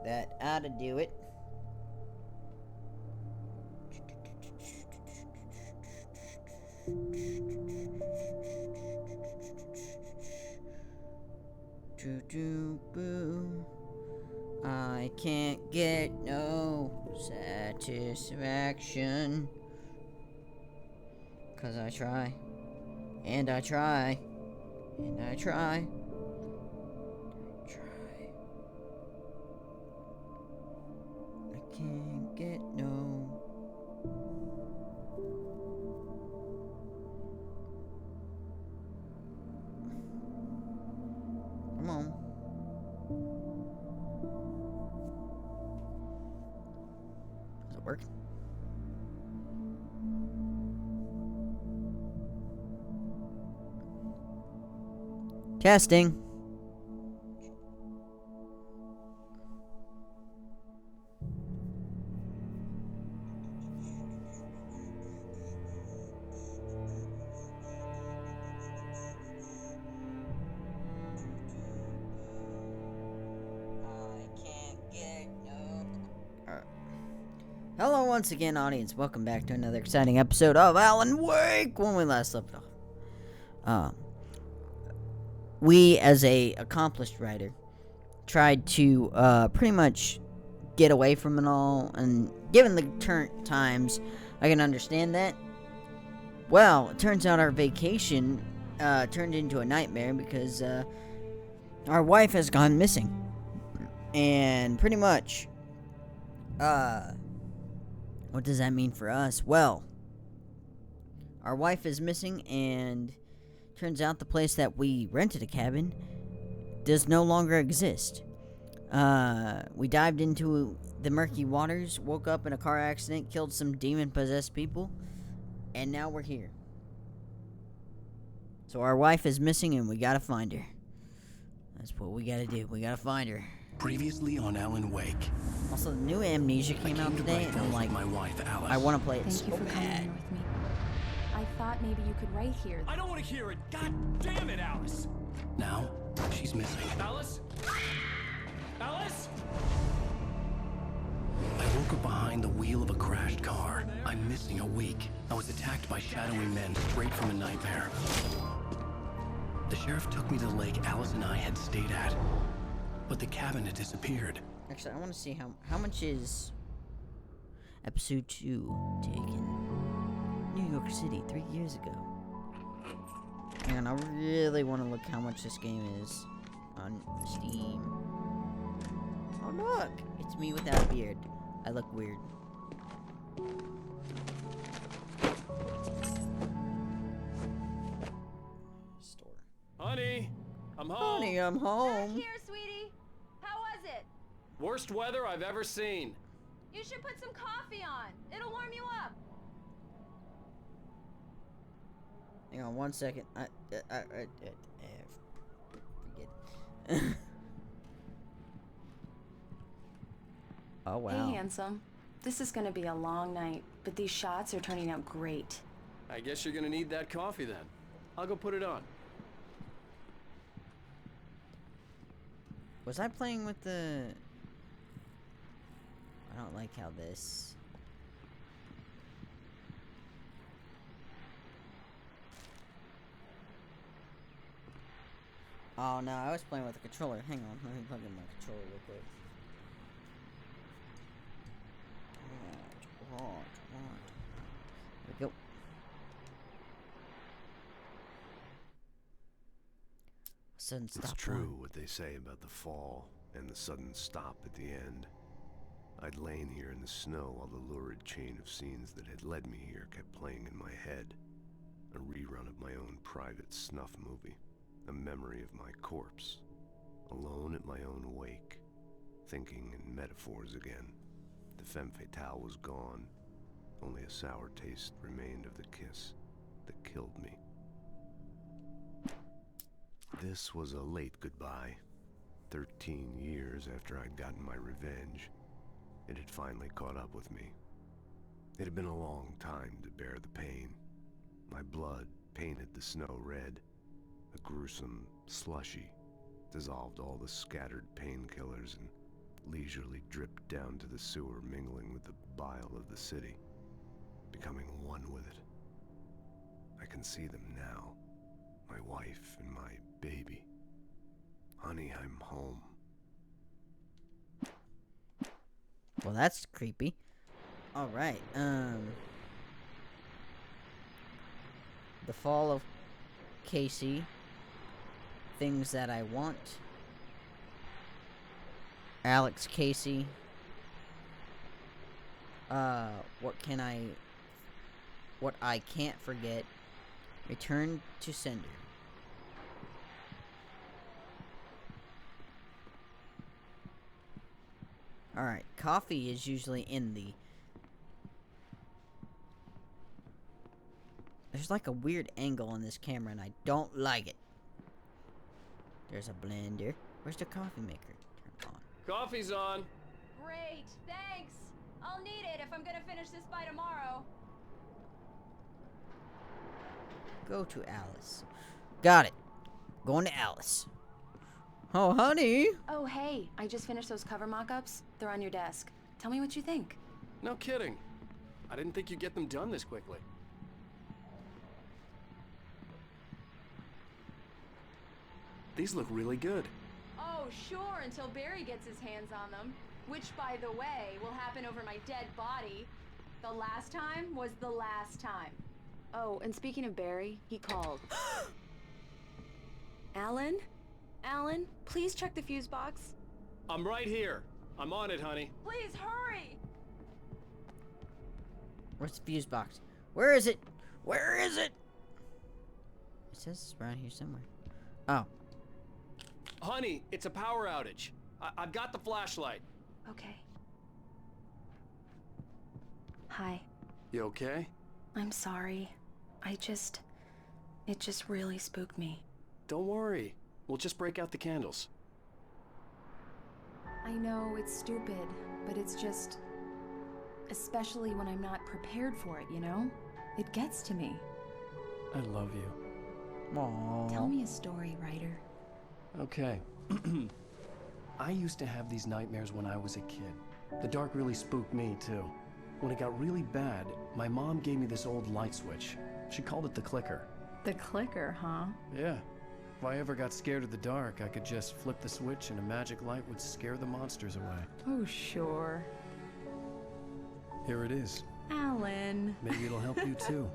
That ought to do it. Boo. I can't get no satisfaction. 'Cause I try. And I try. And I try. I can't get no. Come on. Does it work? Testing. Hello once again, audience. Welcome back to another exciting episode of Alan Wake. When we last left off, we, as a accomplished writer, tried to pretty much get away from it all. And given the current times, I can understand that. Well, it turns out our vacation turned into a nightmare because our wife has gone missing, and pretty much, what does that mean for us? Well, our wife is missing, and turns out the place that we rented a cabin does no longer exist. We dived into the murky waters, woke up in a car accident, killed some demon-possessed people, and now we're here. So our wife is missing, and we gotta find her. That's what we gotta do. We gotta find her. Previously on Alan Wake. Also, the new Amnesia came out today, and I'm like, my wife, Alice. I want to play it Thank so you for coming bad. here with me. I thought maybe you could write here. I don't want to hear it. God damn it, Alice. Now, she's missing. Alice? Alice? I woke up behind the wheel of a crashed car. I'm missing a week. I was attacked by shadowy men straight from a nightmare. The sheriff took me to the lake Alice and I had stayed at. But the cabin had disappeared. Actually, I want to see how much is episode 2 taken. New York City 3 years ago. And I really want to look how much this game is on Steam. Oh look, it's me without a beard. I look weird. Store. Honey, I'm home. Honey, I'm home. Back here, sweetie. How was it? Worst weather I've ever seen. You should put some coffee on. It'll warm you up. Hang on 1 second. Forget it. Oh wow. Hey, handsome. This is gonna be a long night, but these shots are turning out great. I guess you're gonna need that coffee then. I'll go put it on. Was I playing with the... I don't like how this... Oh no, I was playing with the controller. Hang on, let me plug in my controller real quick. There we go. Sudden stop. It's true what they say about the fall and the sudden stop at the end. I'd lain here in the snow while the lurid chain of scenes that had led me here kept playing in my head. A rerun of my own private snuff movie. A memory of my corpse. Alone at my own wake. Thinking in metaphors again. The femme fatale was gone. Only a sour taste remained of the kiss that killed me. This was a late goodbye. 13 years after I'd gotten my revenge, it had finally caught up with me. It had been a long time to bear the pain. My blood painted the snow red. A gruesome slushy dissolved all the scattered painkillers and leisurely dripped down to the sewer, mingling with the bile of the city, becoming one with it. I can see them now. My wife and my baby. Honey, I'm home. Well, that's creepy. Alright, The Fall of Casey. Things that I want. Alex Casey. What I can't forget. Return to sender. Alright, coffee is usually in the... There's like a weird angle on this camera and I don't like it. There's a blender. Where's the coffee maker? Turn on. Coffee's on. Great, thanks. I'll need it if I'm gonna finish this by tomorrow. Go to Alice. Got it. Going to Alice. Oh, honey. Oh, hey, I just finished those cover mock-ups. They're on your desk. Tell me what you think. No kidding. I didn't think you'd get them done this quickly. These look really good. Oh, sure, until Barry gets his hands on them. Which, by the way, will happen over my dead body. The last time was the last time. Oh, and speaking of Barry, he called. Alan? Alan, please check the fuse box. I'm right here. I'm on it, honey. Please hurry! Where's the fuse box? Where is it? Where is it? It says it's around here somewhere. Oh. Honey, it's a power outage. I've got the flashlight. Okay. Hi. You okay? I'm sorry. It just really spooked me. Don't worry. We'll just break out the candles. I know it's stupid, but it's just... Especially when I'm not prepared for it, you know? It gets to me. I love you. Aww. Tell me a story, writer. Okay. I used to have these nightmares when I was a kid. The dark really spooked me, too. When it got really bad, my mom gave me this old light switch. She called it the clicker. The clicker, huh? Yeah. If I ever got scared of the dark, I could just flip the switch and a magic light would scare the monsters away. Oh, sure. Here it is. Alan. Maybe it'll help you, too.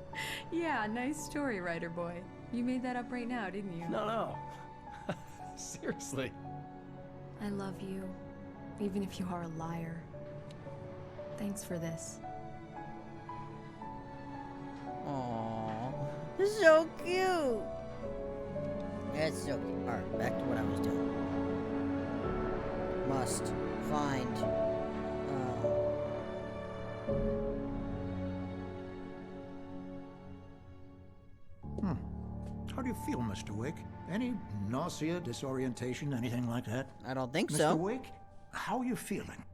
Yeah, nice story, writer boy. You made that up right now, didn't you? No. Seriously. I love you, even if you are a liar. Thanks for this. Aww. So cute. That's so cute. Alright, back to what I was doing. Must find... How do you feel, Mr. Wake? Any nausea, disorientation, anything like that? I don't think Mr. so. Wake, how are you feeling?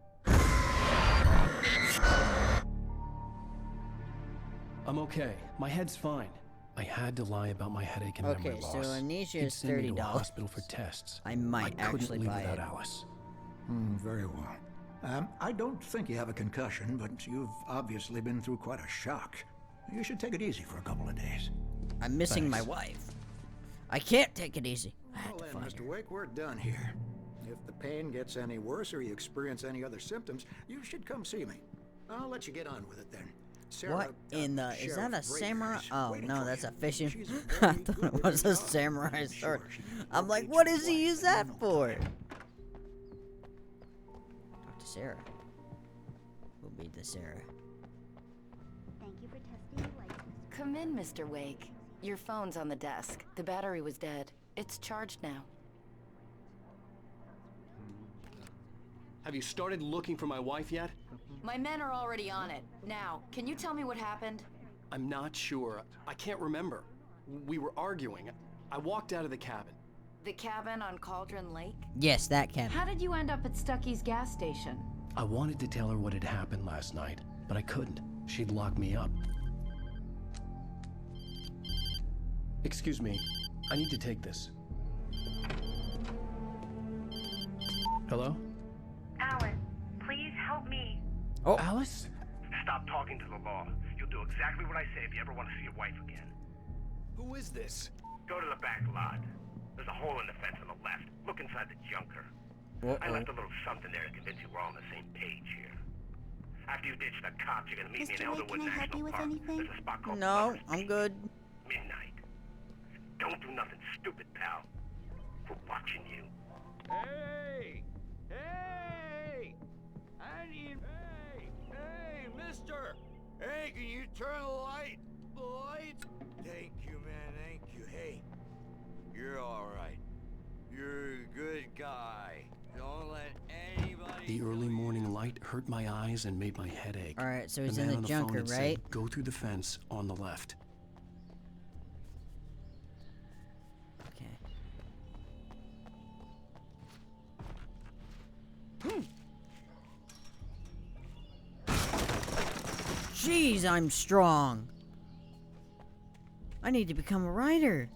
I'm okay. My head's fine. I had to lie about my headache and Okay, memory so loss. amnesia He'd is send me to a $30. hospital for tests. I might I couldn't actually leave buy without it. Alice. Very well. I don't think you have a concussion, but you've obviously been through quite a shock. You should take it easy for a couple of days. I'm missing my Thanks. wife. I can't take it easy. I have Well to then, find Mr. her. Wake, we're done here. If the pain gets any worse or you experience any other symptoms, you should come see me. I'll let you get on with it then. Sarah, What in the... Is that a Sheriff samurai? Braker is Oh, waiting no, for that's you. a fishing... She's a I very thought good it was a little dog. samurai I'm sword. sure she I'm will like, treat what you does he right use in that no for? time. Talk to Sarah. Who'll be the Sarah? Thank you for testing your license. Come in, Mr. Wake. Your phone's on the desk. The battery was dead. It's charged now. Have you started looking for my wife yet? My men are already on it. Now, can you tell me what happened? I'm not sure. I can't remember. We were arguing. I walked out of the cabin. The cabin on Cauldron Lake? Yes, that cabin. How did you end up at Stucky's gas station? I wanted to tell her what had happened last night, but I couldn't. She'd lock me up. Excuse me. I need to take this. Hello? Alan, help me. Oh. Alice? Stop talking to the law. You'll do exactly what I say if you ever want to see your wife again. Who is this? Go to the back lot. There's a hole in the fence on the left. Look inside the junker. I left a little something there to convince you we're all on the same page here. After you ditch the cops, you're gonna meet me in Mr. Wake, Elderwood can I help National you with Park. anything? There's a spot called No, Lover's I'm Peak. good. Midnight. Don't do nothing stupid, pal. We're watching you. Hey! Hey! I need... Hey, mister! Hey, can you turn the light? The lights? Thank you, man, thank you. Hey, you're alright. You're a good guy. Don't let anybody... The early morning light hurt my eyes and made my head ache. Alright, so he's The in man the on phone junker, had said, right? Go through the fence on the left. Okay. Jeez, I'm strong. I need to become a writer.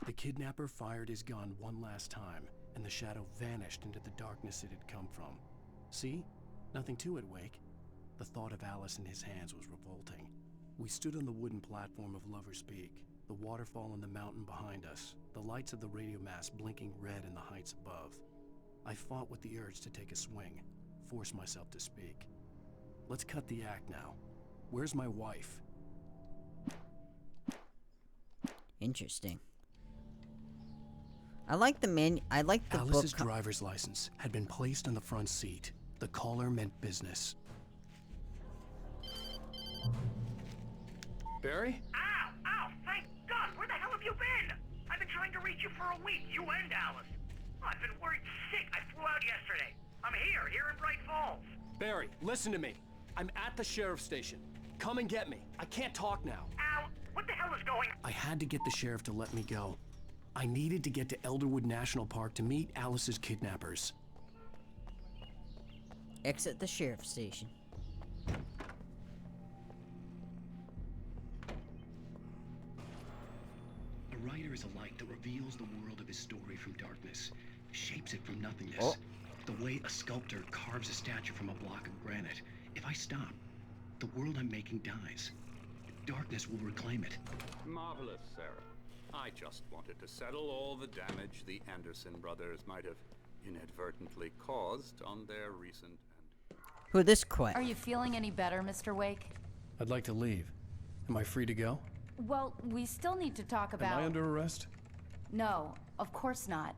The kidnapper fired his gun one last time, and the shadow vanished into the darkness it had come from. See? Nothing to it, Wake. The thought of Alice in his hands was revolting. We stood on the wooden platform of Lover's Peak, the waterfall in the mountain behind us, the lights of the radio mast blinking red in the heights above. I fought with the urge to take a swing, force myself to speak. Let's cut the act now. Where's my wife? Interesting. I like the Alice's book. driver's license had been placed on the front seat. The caller meant business. Barry? Ow! Ow! Thank God! Where the hell have you been? I've been trying to reach you for a week, you and Alice. I've been worried sick. I flew out yesterday. I'm here in Bright Falls. Barry, listen to me. I'm at the sheriff's station. Come and get me. I can't talk now. Al, what the hell is going on? I had to get the sheriff to let me go. I needed to get to Elderwood National Park to meet Alice's kidnappers. Exit the sheriff's station. A writer is a light that reveals the world of his story from darkness, shapes it from nothingness. Oh. The way a sculptor carves a statue from a block of granite. If I stop, the world I'm making dies. Darkness will reclaim it. Marvelous, Sarah. I just wanted to settle all the damage the Anderson brothers might have inadvertently caused on their recent... Who this quit? Are you feeling any better, Mr. Wake? I'd like to leave. Am I free to go? Well, we still need to talk about... Am I under arrest? No, of course not.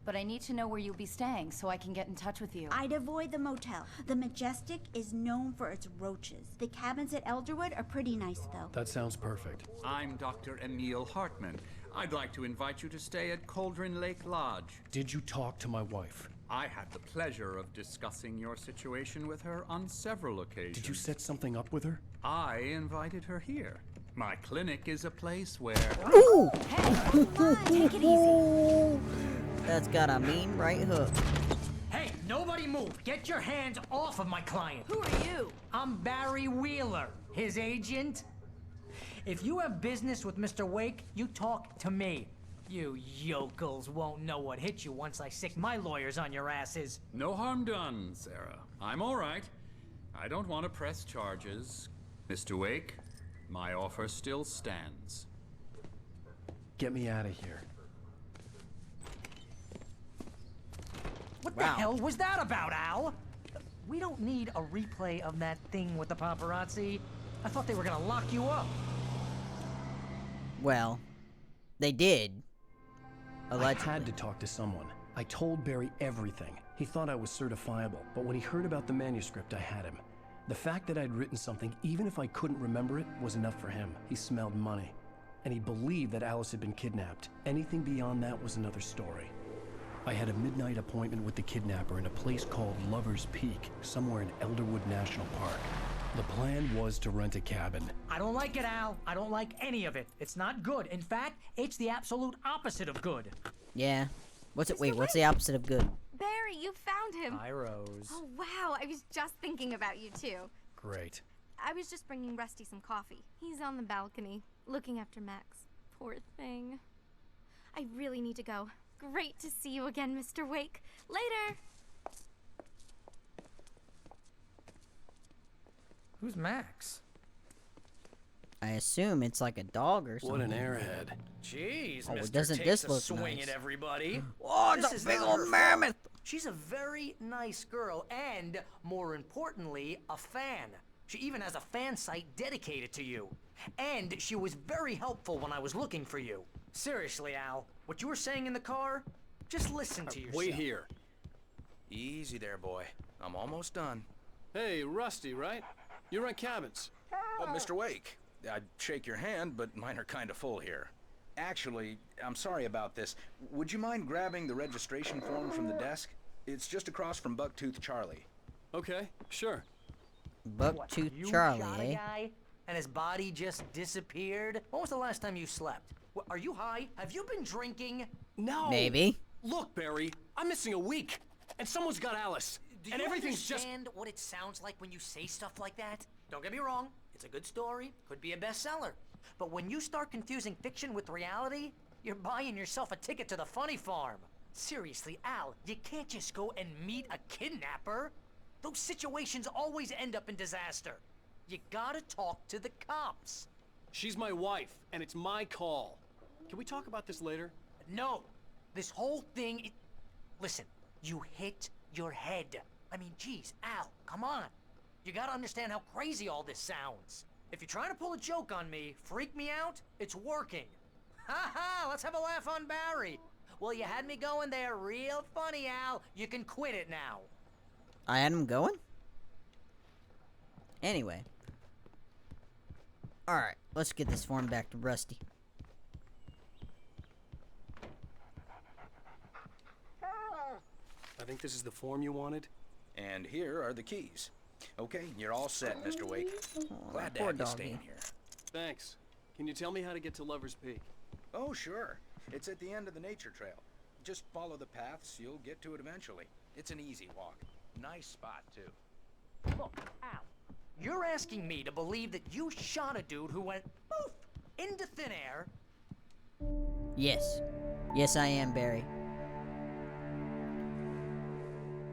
But I need to know where you'll be staying so I can get in touch with you. I'd avoid the motel. The Majestic is known for its roaches. The cabins at Elderwood are pretty nice, though. That sounds perfect. I'm Dr. Emil Hartman. I'd like to invite you to stay at Cauldron Lake Lodge. Did you talk to my wife? I had the pleasure of discussing your situation with her on several occasions. Did you set something up with her? I invited her here. My clinic is a place where... Ooh! Hey, come on, take it easy. That's got a mean right hook. Hey, nobody move! Get your hands off of my client! Who are you? I'm Barry Wheeler, his agent. If you have business with Mr. Wake, you talk to me. You yokels won't know what hit you once I sick my lawyers on your asses. No harm done, Sarah. I'm all right. I don't want to press charges. Mr. Wake, my offer still stands. Get me out of here. What the hell was that about, Al? We don't need a replay of that thing with the paparazzi. I thought they were gonna lock you up. Well, they did. Allegedly. I had to talk to someone. I told Barry everything. He thought I was certifiable, but when he heard about the manuscript, I had him. The fact that I'd written something, even if I couldn't remember it, was enough for him. He smelled money. And he believed that Alice had been kidnapped. Anything beyond that was another story. I had a midnight appointment with the kidnapper in a place called Lover's Peak, somewhere in Elderwood National Park. The plan was to rent a cabin. I don't like it, Al. I don't like any of it. It's not good. In fact, it's the absolute opposite of good. Yeah. What's it? Wait, what's the opposite of good? Barry, you found him. Hi, Rose. Oh, wow. I was just thinking about you, too. Great. I was just bringing Rusty some coffee. He's on the balcony, looking after Max. Poor thing. I really need to go. Great to see you again, Mr. Wake. Later! Who's Max? I assume it's like a dog or something. What an airhead. Jeez, Oh, Mr. doesn't takes this a look swing nice? at everybody. Oh, This it's a is big not old her mammoth. fault. She's a very nice girl and, more importantly, a fan. She even has a fan site dedicated to you. And she was very helpful when I was looking for you. Seriously, Al, what you were saying in the car, just listen to yourself. Wait here. Easy there, boy. I'm almost done. Hey, Rusty, right? You rent cabins. Oh, Mr. Wake. I'd shake your hand, but mine are kind of full here. Actually, I'm sorry about this. Would you mind grabbing the registration form from the desk? It's just across from Bucktooth Charlie. Okay, sure. Bucktooth You Charlie, shot a eh? guy and his body just disappeared? When was the last time you slept? What, are you high? Have you been drinking? No. Maybe. Look, Barry, I'm missing a week, and someone's got Alice. Do and you everything's just... understand what it sounds like when you say stuff like that? Don't get me wrong, it's a good story, could be a bestseller. But when you start confusing fiction with reality, you're buying yourself a ticket to the funny farm. Seriously, Al, you can't just go and meet a kidnapper. Those situations always end up in disaster. You gotta talk to the cops. She's my wife, and it's my call. Can we talk about this later? No, this whole thing, listen, you hit your head. I mean, geez, Al, come on. You gotta understand how crazy all this sounds. If you're trying to pull a joke on me, freak me out, it's working. Ha ha, let's have a laugh on Barry. Well, you had me going there real funny, Al. You can quit it now. I had him going? Anyway. Alright, let's get this form back to Rusty. I think this is the form you wanted. And here are the keys. Okay, you're all set, Mr. Wake. Glad to poor have you doggy. staying here. Thanks. Can you tell me how to get to Lover's Peak? Oh, sure. It's at the end of the nature trail. Just follow the paths, you'll get to it eventually. It's an easy walk. Nice spot, too. Look, Al, you're asking me to believe that you shot a dude who went poof into thin air. Yes. Yes, I am, Barry.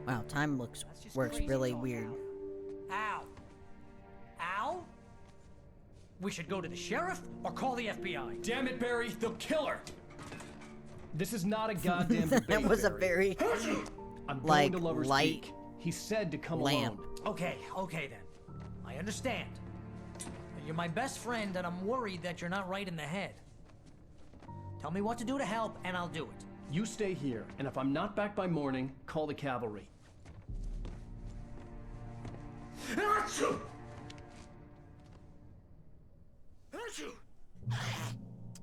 Wow, time works crazy really talk, weird. Al. Al? We should go to the sheriff or call the FBI. Damn it, Barry, they'll kill her. This is not a goddamn debate, That was a Barry. very, I'm going like, to Lover's light Peak. He said to come lamp. alone. Okay then. I understand. You're my best friend and I'm worried that you're not right in the head. Tell me what to do to help and I'll do it. You stay here, and if I'm not back by morning, call the cavalry.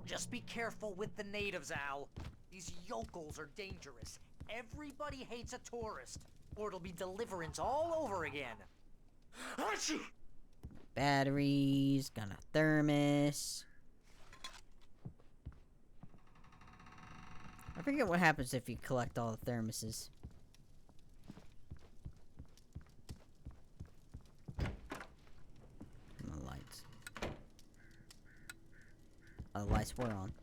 Just be careful with the natives, Al. These yokels are dangerous. Everybody hates a tourist, or it'll be Deliverance all over again. Batteries, got a thermos. I forget what happens if you collect all the thermoses. And the lights. Oh, the lights were on.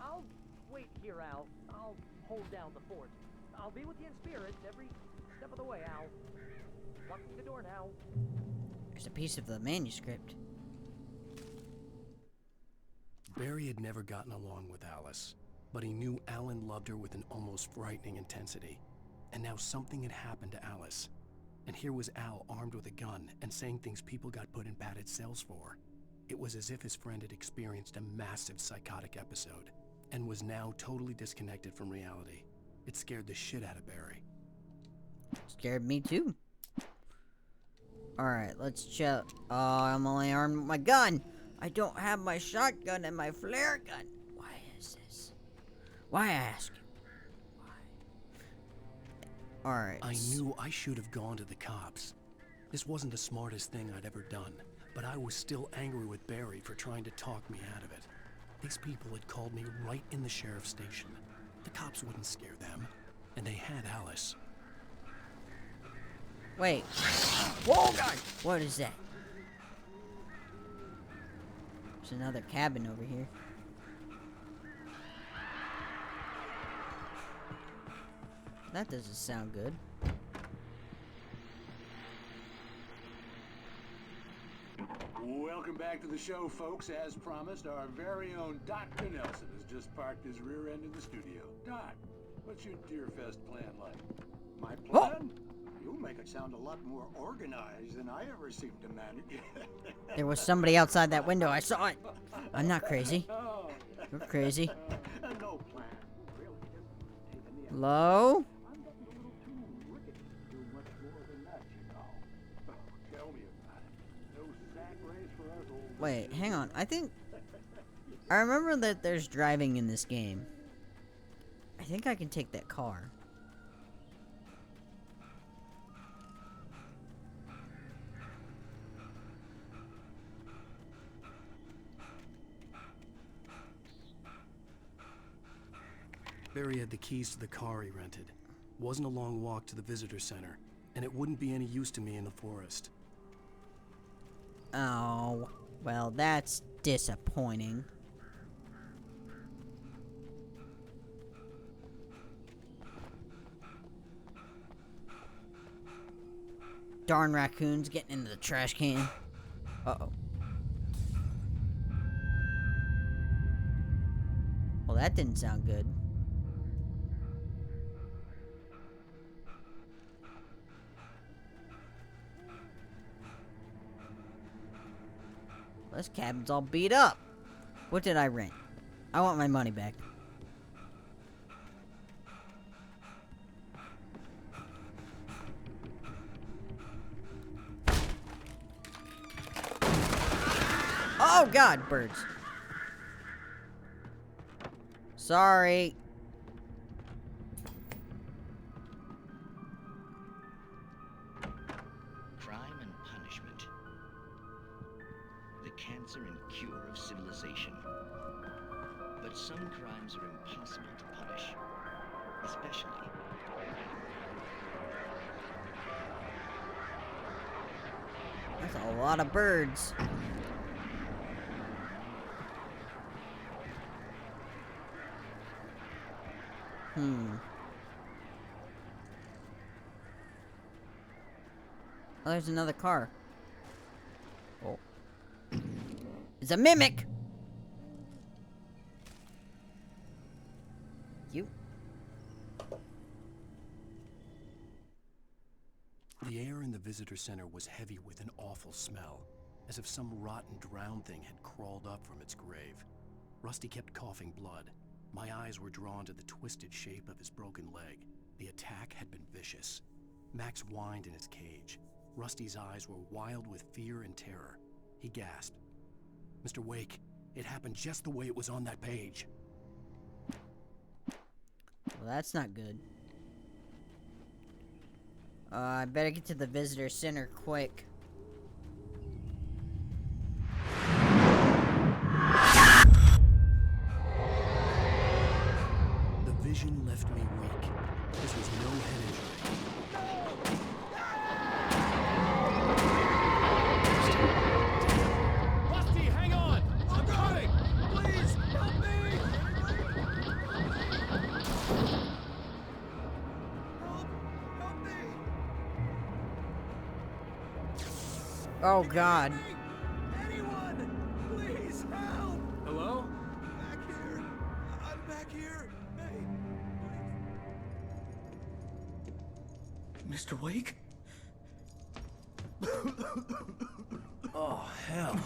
I'll wait here, Al. I'll hold down the fort. I'll be with you in spirit every step of the way, Al. Locking the door now. There's a piece of the manuscript. Barry had never gotten along with Alice, but he knew Alan loved her with an almost frightening intensity. And now something had happened to Alice. And here was Al armed with a gun and saying things people got put in padded cells for. It was as if his friend had experienced a massive psychotic episode and was now totally disconnected from reality. It scared the shit out of Barry. Scared me too. Alright, let's check. Oh, I'm only armed with my gun. I don't have my shotgun and my flare gun. Why is this? Why, I ask you? Why? Alright. I knew I should have gone to the cops. This wasn't the smartest thing I'd ever done, but I was still angry with Barry for trying to talk me out of it. These people had called me right in the sheriff's station. The cops wouldn't scare them, and they had Alice. Wait. Whoa, guys! What is that? There's another cabin over here. That doesn't sound good. Welcome back to the show, folks. As promised, our very own Dr. Nelson has just parked his rear end in the studio. Doc, what's your Deerfest plan like? My plan? You make it sound a lot more organized than I ever seem to manage. There was somebody outside that window. I saw it. I'm not crazy. You're crazy. No plan. Hello? Wait, hang on. I remember that there's driving in this game. I think I can take that car. Barry had the keys to the car he rented. Wasn't a long walk to the visitor center, and it wouldn't be any use to me in the forest. Oh, well, that's disappointing. Darn raccoons getting into the trash can. Uh-oh. Well, that didn't sound good. This cabin's all beat up. What did I rent? I want my money back. Oh God, birds. Sorry. Crime and punishment. The cancer and cure of civilization. But some crimes are impossible to punish. Especially. That's a lot of birds. Oh, there's another car. Oh. It's a mimic! You. The air in the visitor center was heavy with an awful smell, as if some rotten drowned thing had crawled up from its grave. Rusty kept coughing blood. My eyes were drawn to the twisted shape of his broken leg. The attack had been vicious. Max whined in his cage. Rusty's eyes were wild with fear and terror. He gasped. Mr. Wake, it happened just the way it was on that page. Well, that's not good. I better get to the visitor center quick. The vision left me weak. This was no head injury. Rusty, hang on! I'm coming! Please, help me! Help me! Oh God. Anyone! Please, help! Hello? Back here! I'm back here! Hey! Mr. Wake? Oh, hell.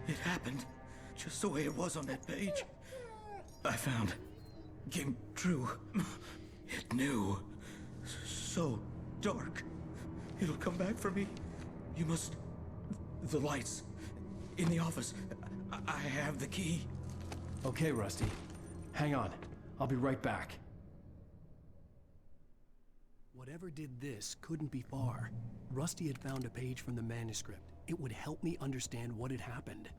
It happened just the way it was on that page. I found. Came true. It knew. So dark. It'll come back for me. You must. The lights. In the office. I have the key. Okay, Rusty. Hang on. I'll be right back. Whatever did this couldn't be far. Rusty had found a page from the manuscript. It would help me understand what had happened.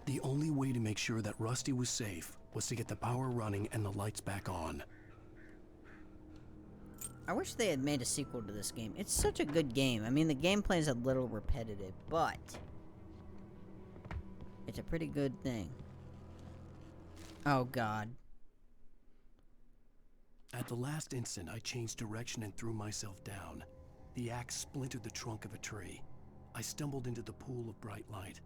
The only way to make sure that Rusty was safe was to get the power running and the lights back on. I wish they had made a sequel to this game. It's such a good game. I mean, the gameplay is a little repetitive, but it's a pretty good thing. Oh, God. At the last instant, I changed direction and threw myself down. The axe splintered the trunk of a tree. I stumbled into the pool of bright light.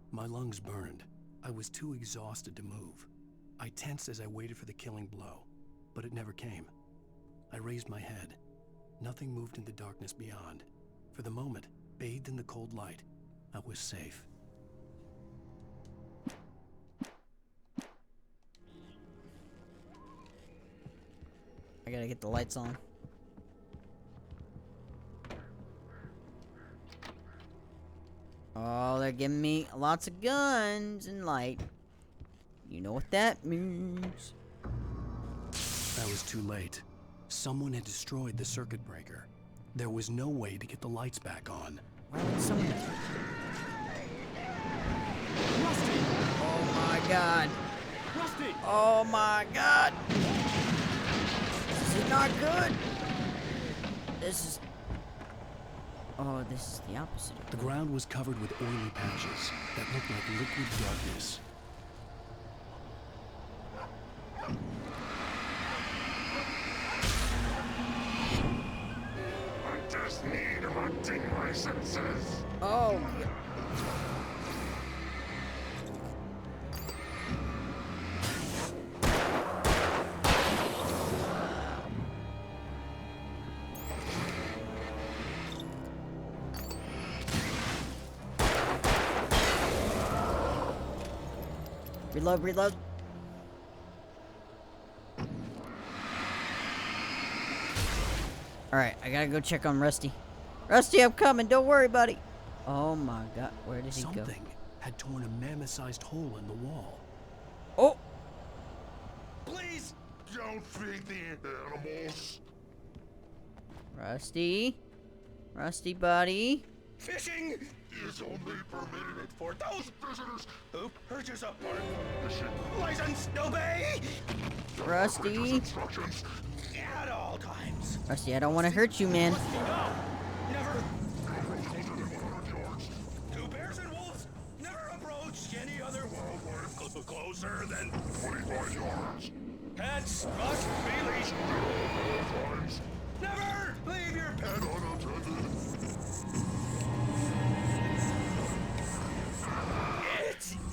My lungs burned. I was too exhausted to move. I tensed as I waited for the killing blow, but it never came. I raised my head. Nothing moved in the darkness beyond. For the moment, bathed in the cold light, I was safe. I gotta get the lights on. Oh, they're giving me lots of guns and light. You know what that means. I was too late. Someone had destroyed the circuit breaker. There was no way to get the lights back on. Why would someone... Rusty! Oh my God. Rusty! Oh my God. This is not good. This is... Oh, this is the opposite. The ground was covered with oily patches that looked like liquid darkness. I just need hunting licenses. Oh, yeah. Reload, reload. Alright, I gotta go check on Rusty. Rusty, I'm coming. Don't worry, buddy. Oh my God, where did he go? Something had torn a mammoth-sized hole in the wall. Oh! Please don't feed the animals. Rusty? Rusty, buddy? Fishing is only permitted for those visitors who purchase a park fishing license. Obey Rusty? instructions at all times. Rusty, I don't want to hurt you, man. Never. Two bears and wolves never approach any other wildlife closer than 25 yards. Pets must be leashed. Never leave your pet unattended.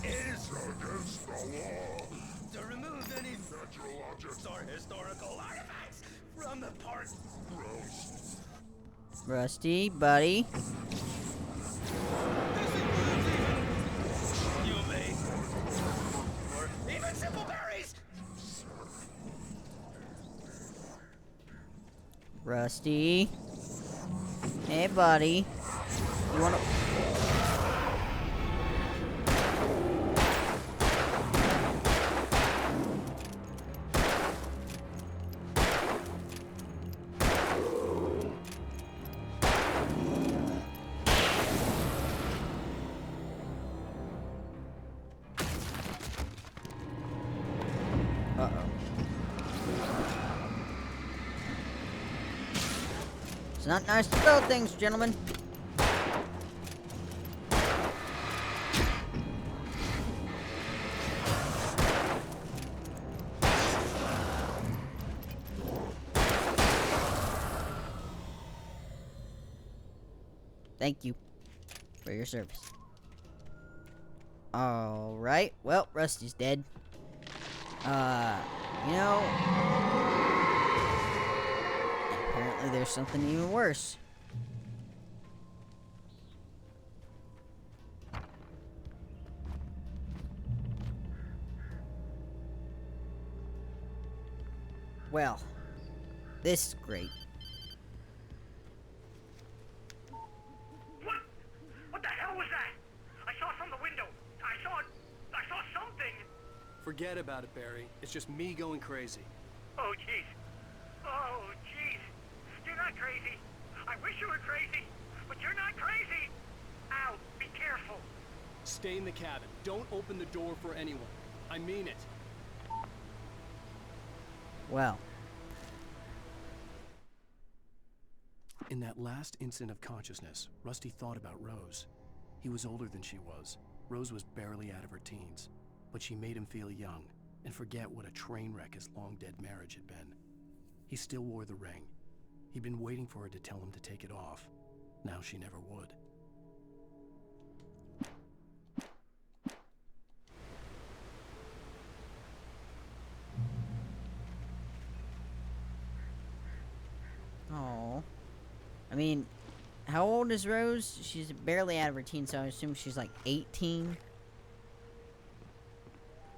It is against the law to remove any natural objects or historical artifacts from the park. Gross. Rusty, buddy. You may. Or even simple berries. Rusty. Hey, buddy. You wanna... It's not nice to throw things, gentlemen. Thank you for your service. Alright, well, Rusty's dead. You know... Apparently there's something even worse. Well, this is great. What the hell was that? I saw from the window. I saw something. Forget about it, Barry. It's just me going crazy. Oh, jeez. Oh, jeez. You're not crazy. I wish you were crazy, but you're not crazy. Ow, be careful. Stay in the cabin. Don't open the door for anyone. I mean it. Well. In that last instant of consciousness, Rusty thought about Rose. He was older than she was. Rose was barely out of her teens, but she made him feel young, and forget what a train wreck his long-dead marriage had been. He still wore the ring. He'd been waiting for her to tell him to take it off. Now she never would. Oh. I mean, how old is Rose? She's barely out of her teens, so I assume she's like 18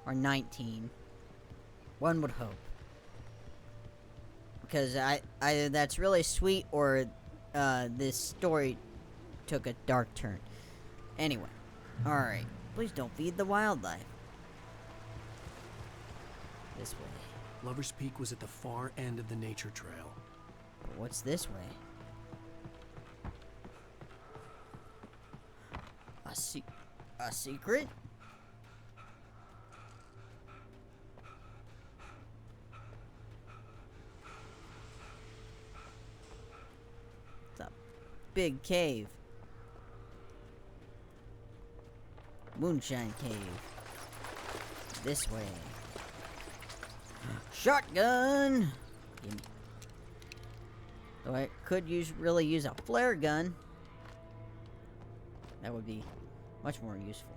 or 19. One would hope. Because either that's really sweet or this story took a dark turn. Anyway. Alright. Please don't feed the wildlife. This way. Lover's Peak was at the far end of the nature trail. But what's this way? A secret? It's a big cave. Moonshine Cave. This way. Shotgun! Though I could really use a flare gun. That would be much more useful.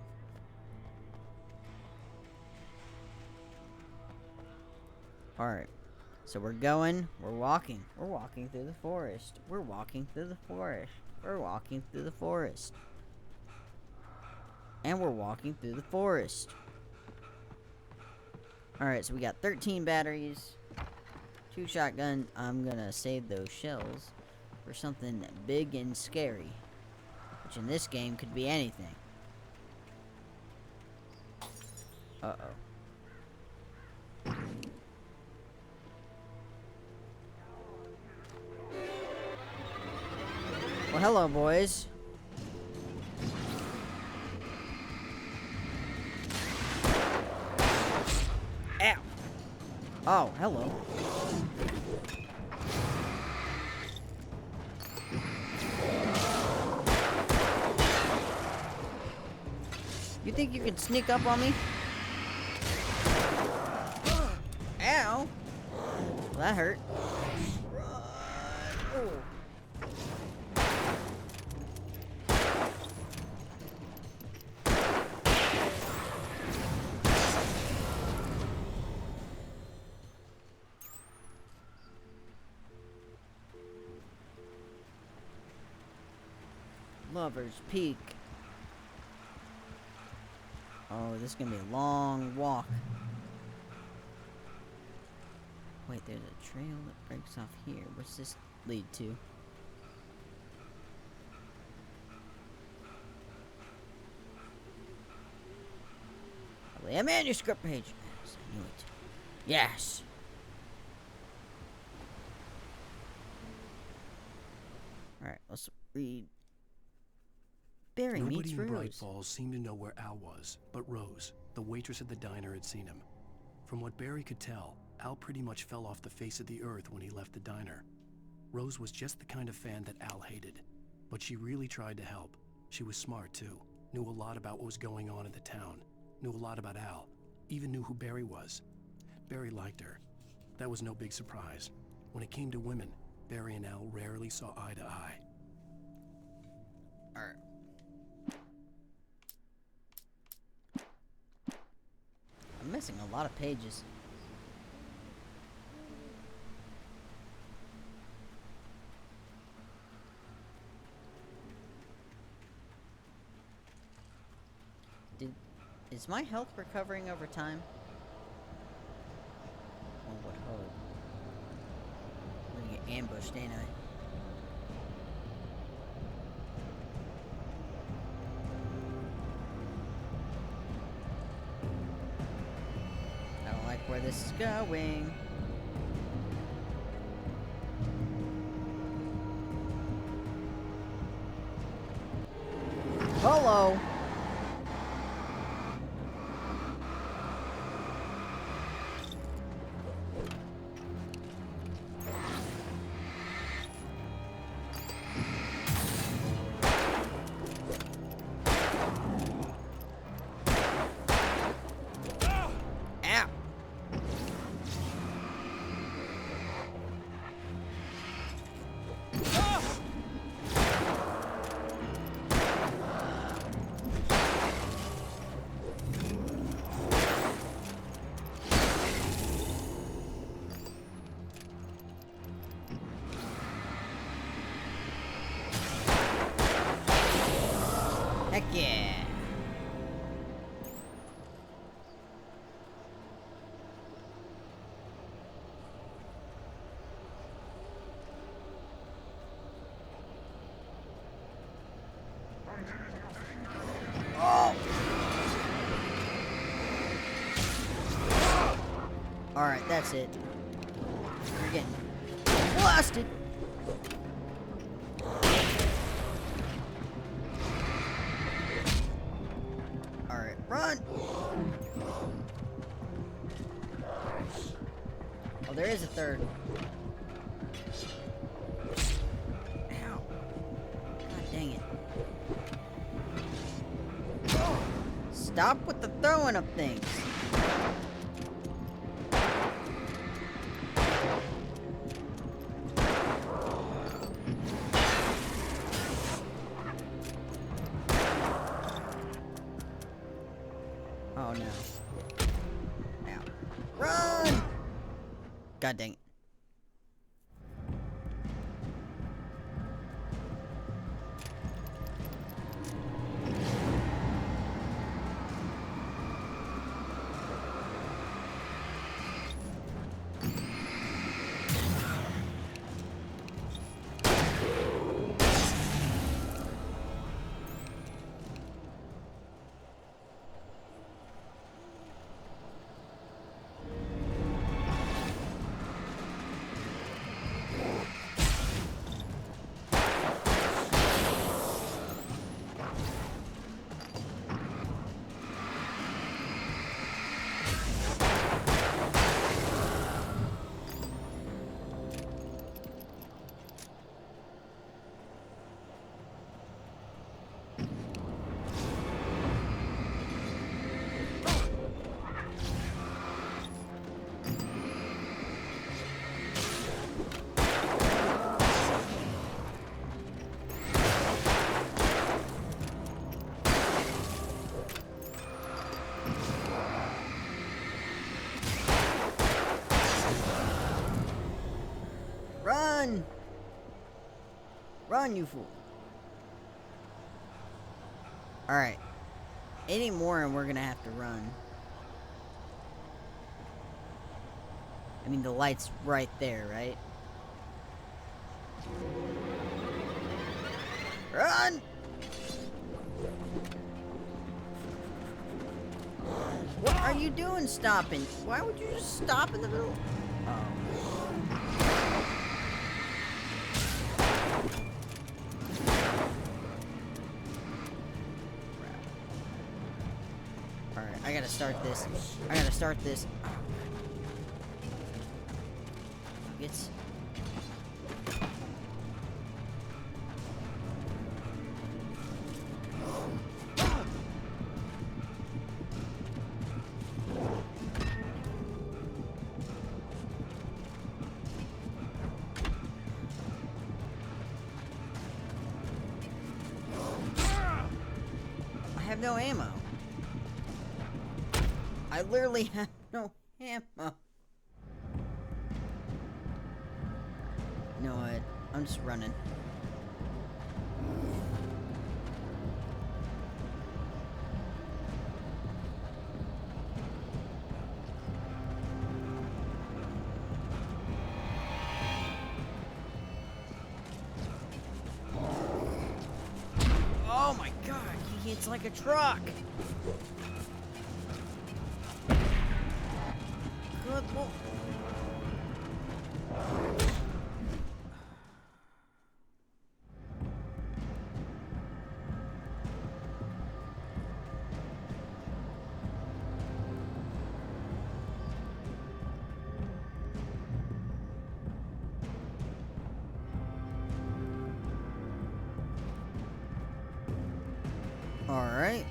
Alright. So we're walking. We're walking through the forest. We're walking through the forest. We're walking through the forest. And we're walking through the forest. Alright, so we got 13 batteries. 2 shotgun. I'm gonna save those shells for something big and scary. Which in this game could be anything. Uh-oh. Well, hello, boys. Ow! Oh, hello. You think you can sneak up on me? Ow! Well, that hurt. Oh. Lover's Peak. Oh, this is gonna be a long walk. Wait, there's a trail that breaks off here. What's this lead to? Probably a manuscript page. Yes, I knew it. Yes! Alright, let's read. Barry Nobody meets in Rose. Bright Falls seemed to know where Al was, but Rose, the waitress at the diner, had seen him. From what Barry could tell, Al pretty much fell off the face of the earth when he left the diner. Rose was just the kind of fan that Al hated, but she really tried to help. She was smart too, knew a lot about what was going on in the town, knew a lot about Al, even knew who Barry was. Barry liked her. That was no big surprise. When it came to women, Barry and Al rarely saw eye to eye. Alright. I'm missing a lot of pages. Is my health recovering over time? One would hope. I'm gonna get ambushed, ain't I? I don't like where this is going. Hello. Alright, that's it. We're getting blasted. Alright, run! Oh, there is a third. Ow. God dang it. Stop with the throwing of things. Oh no. Ow. Run! God dang it. Run! Run, you fool. Alright. Any more and we're gonna have to run. I mean, the light's right there, right? Run! What are you doing stopping? Why would you just stop in the middle? Oh. Alright, I gotta start this. I gotta start this. It's... I have no ammo. I literally have no ammo. You know what? I'm just running. Oh my god, he hits like a truck. Good lord. All right.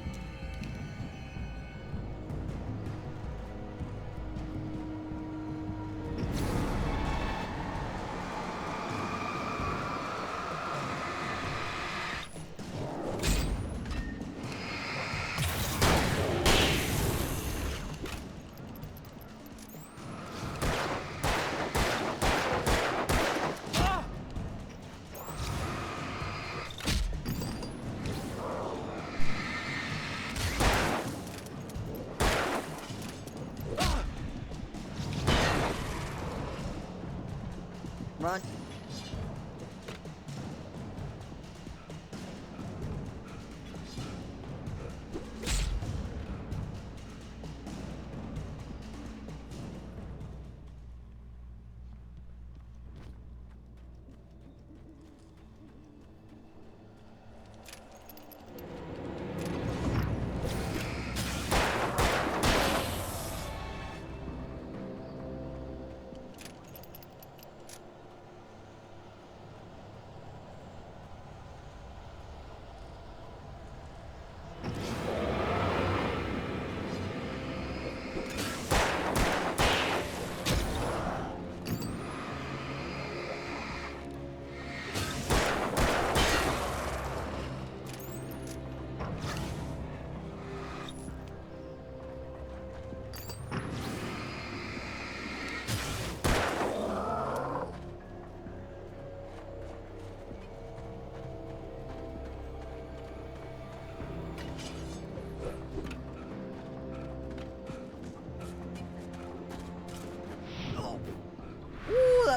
Run.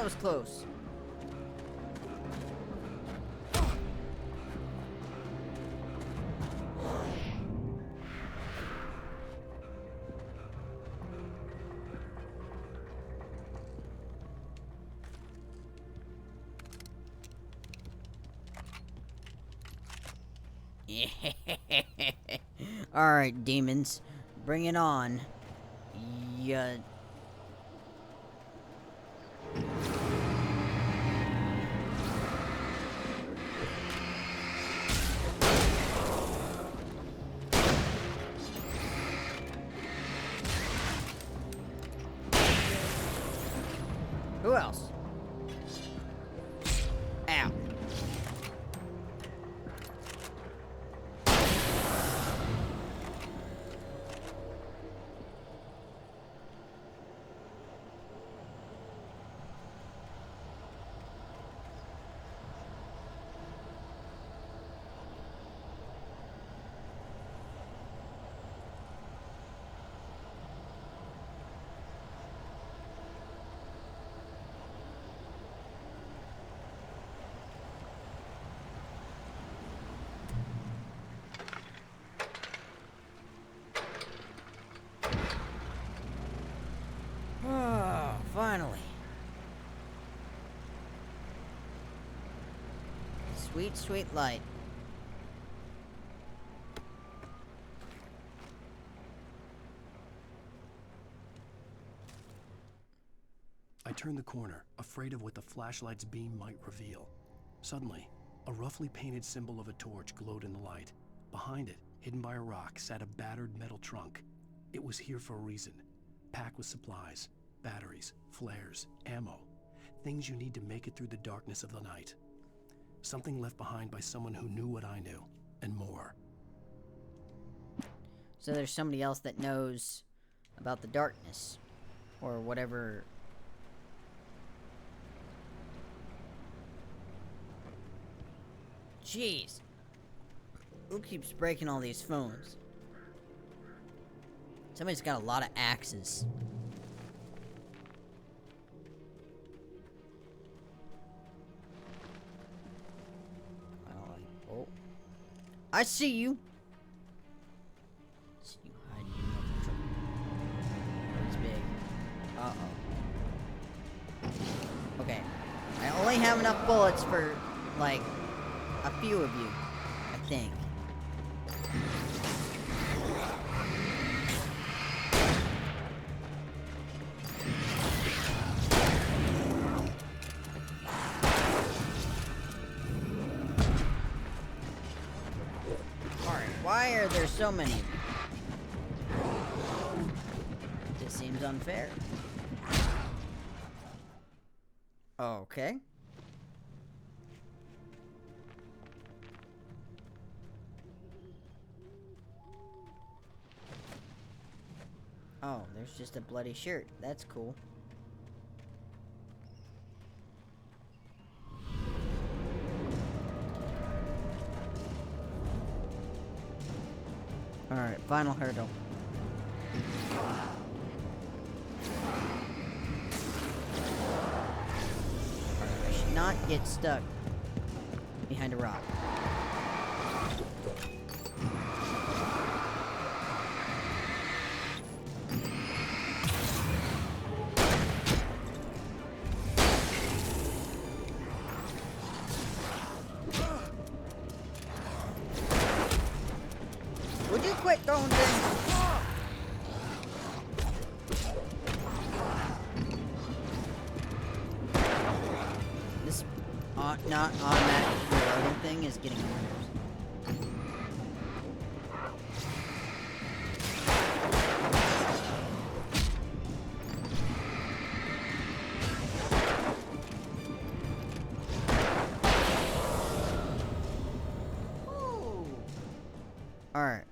that was close. Alright, demons. Bring it on. Yeah. Who else? Ow. Finally. Sweet, sweet light. I turned the corner, afraid of what the flashlight's beam might reveal. Suddenly, a roughly painted symbol of a torch glowed in the light. Behind it, hidden by a rock, sat a battered metal trunk. It was here for a reason, packed with supplies. Batteries, flares, ammo. Things you need to make it through the darkness of the night. Something left behind by someone who knew what I knew, and more. So there's somebody else that knows about the darkness. Or whatever. Jeez. Who keeps breaking all these phones? Somebody's got a lot of axes. Oh. I see you. See you hiding in the truck. It's big. Uh-oh. Okay. I only have enough bullets for, like, a few of you, I think. Why are there so many? This seems unfair. Okay. Oh, there's just a bloody shirt. That's cool. Alright, final hurdle. I should not get stuck behind a rock. Would you quit throwing things? This not automatic reloading thing is getting worse. Alright.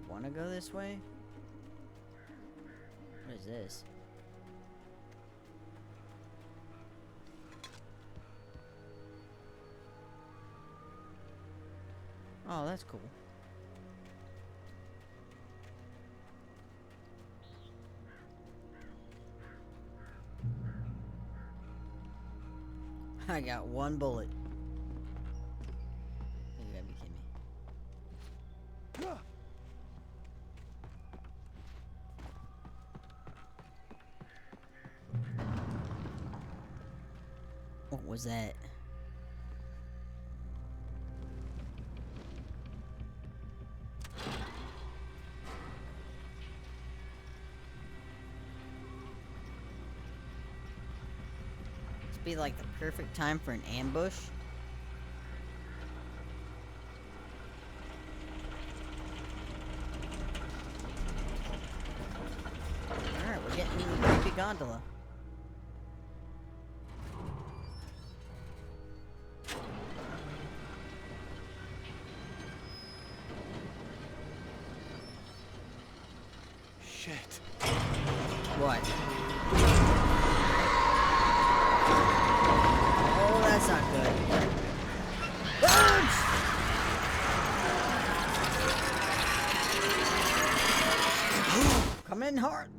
want to go this way? What is this? Oh, that's cool. I got one bullet. You gotta be kidding me. What was that? Be like the perfect time for an ambush. Alright, we're getting in the creepy gondola. Shit. What? That's not good. Birds! Come in hard.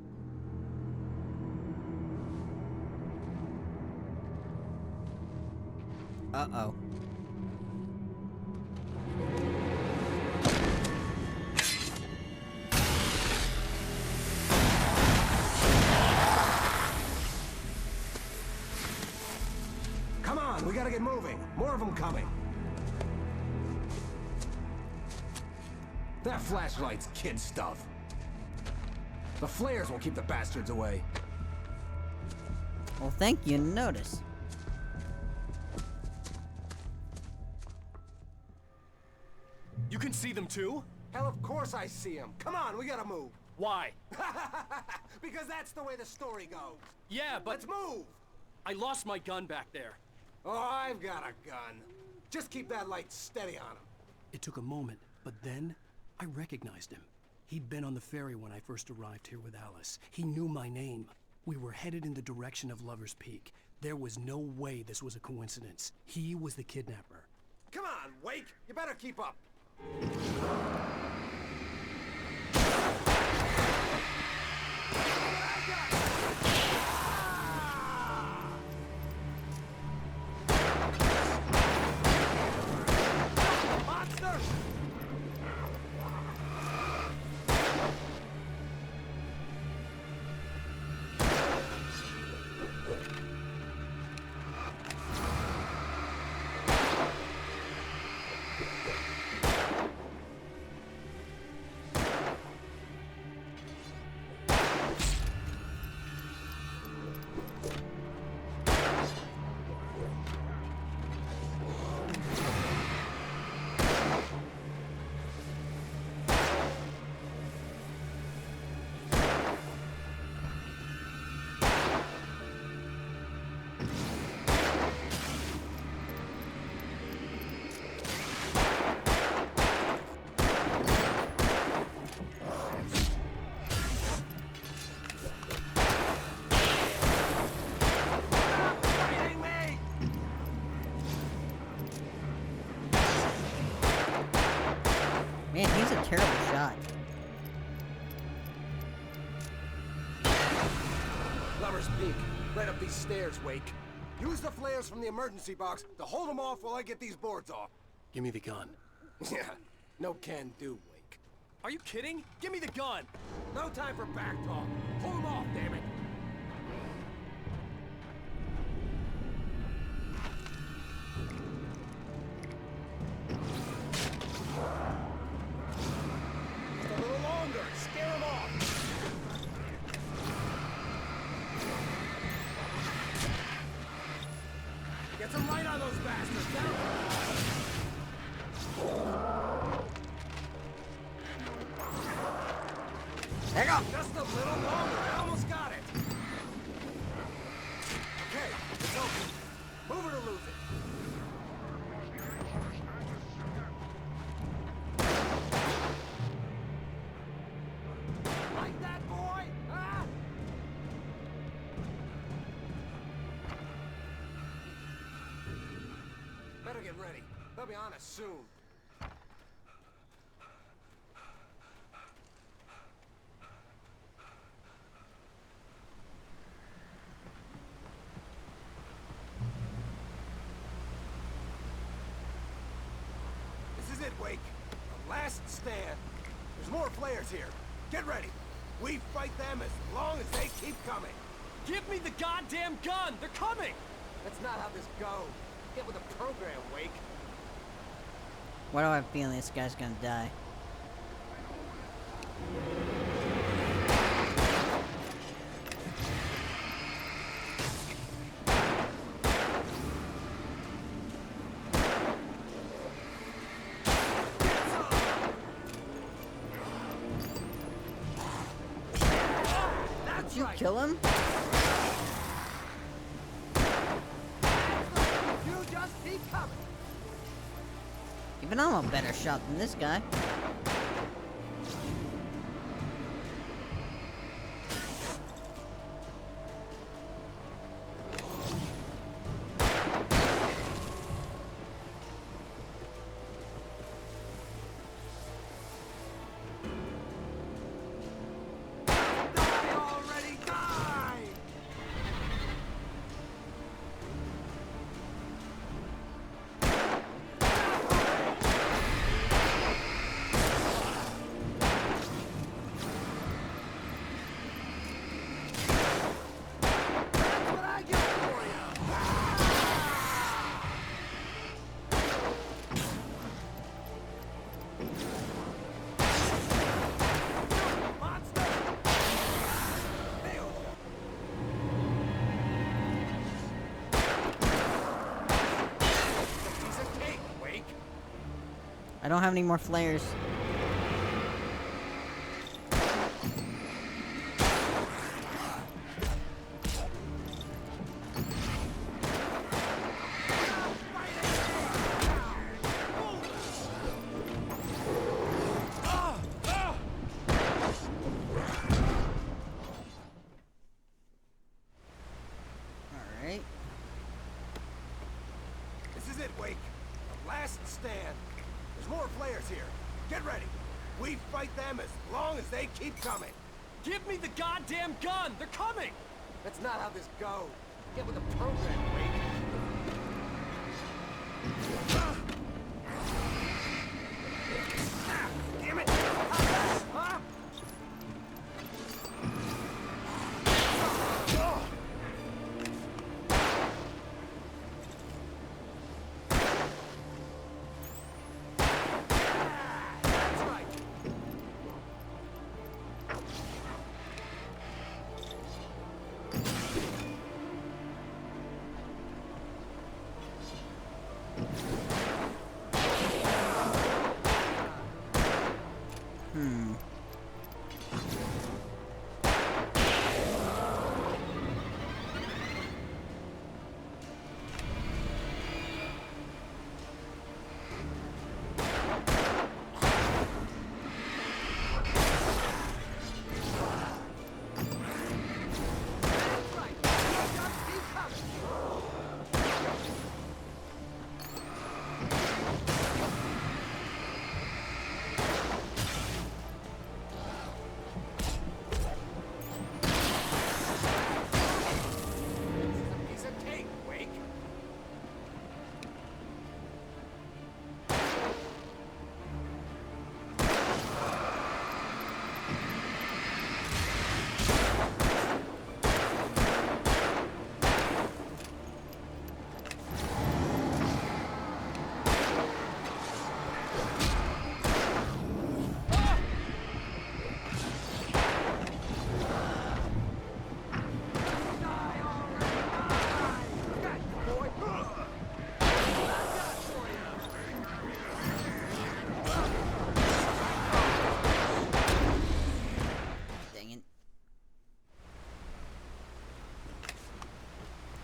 Uh-oh. We gotta get moving. More of them coming. That flashlight's kid stuff. The flares will keep the bastards away. Well, thank you. Notice. You can see them too? Hell, of course I see them. Come on, we gotta move. Why? Because that's the way the story goes. Yeah, but... Let's move! I lost my gun back there. Oh, I've got a gun. Just keep that light steady on him. It took a moment, but then I recognized him. He'd been on the ferry when I first arrived here with Alice. He knew my name. We were headed in the direction of Lover's Peak. There was no way this was a coincidence. He was the kidnapper. Come on, Wake! You better keep up. Man, he's a terrible shot. Lover's Peak. Right up these stairs, Wake. Use the flares from the emergency box to hold them off while I get these boards off. Give me the gun. Yeah, no can do, Wake. Are you kidding? Give me the gun! No time for back talk. Hold them off, damn it. Just a little longer. Scare them off. Get some light on those bastards. Down. There you go. Just a little longer. I almost got it. Okay, it's open. Move it or lose it. better get ready. They'll be on us soon. This is it, Wake. The last stand. There's more flares here. Get ready. We fight them as long as they keep coming. Give me the goddamn gun! They're coming! That's not how this goes. Get with the program, Wake. Why do I have a feeling this guy's gonna die? Did you kill him? You just keep coming. Even I'm a better shot than this guy. I don't have any more flares. Alright. This is it, Wake. The last stand. There's more flares here. Get ready. We fight them as long as they keep coming. Give me the goddamn gun! They're coming! That's not how this goes. Get with the program, Wake. Damn it! Huh?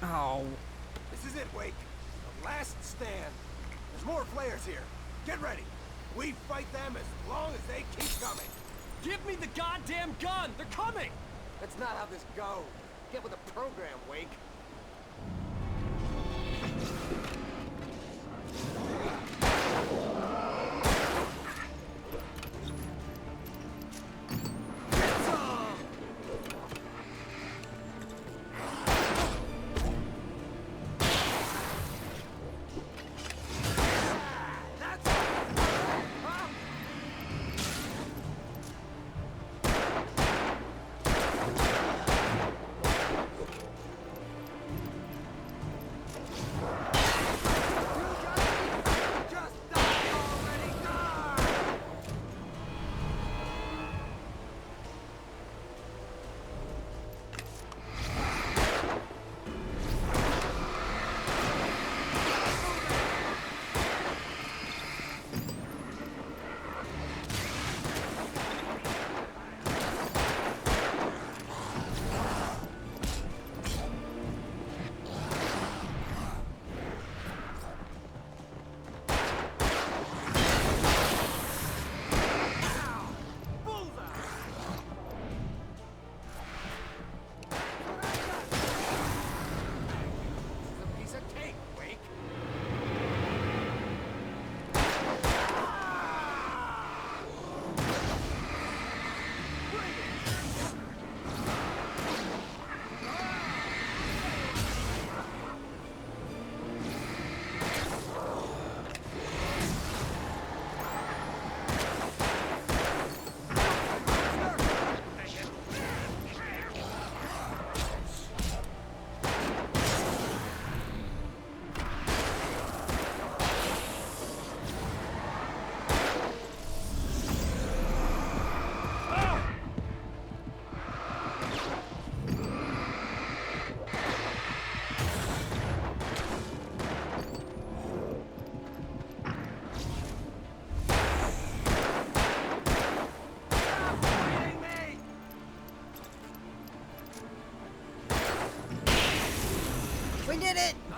Oh. This is it, Wake. The last stand. There's more flares here. Get ready. We fight them as long as they keep coming. Give me the goddamn gun! They're coming! That's not how this goes. Get with the program, Wake.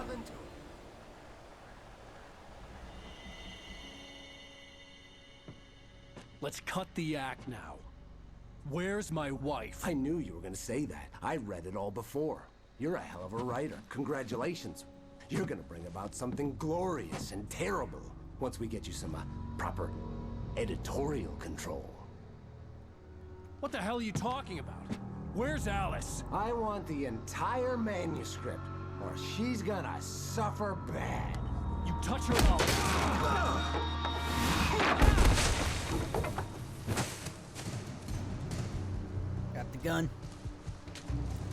nothing to it. Let's cut the act now. Where's my wife? I knew you were gonna say that. I read it all before. You're a hell of a writer. Congratulations. You're gonna bring about something glorious and terrible once we get you some proper editorial control. What the hell are you talking about? Where's Alice? I want the entire manuscript, or she's gonna suffer bad. You touch her mouth. Grab the gun.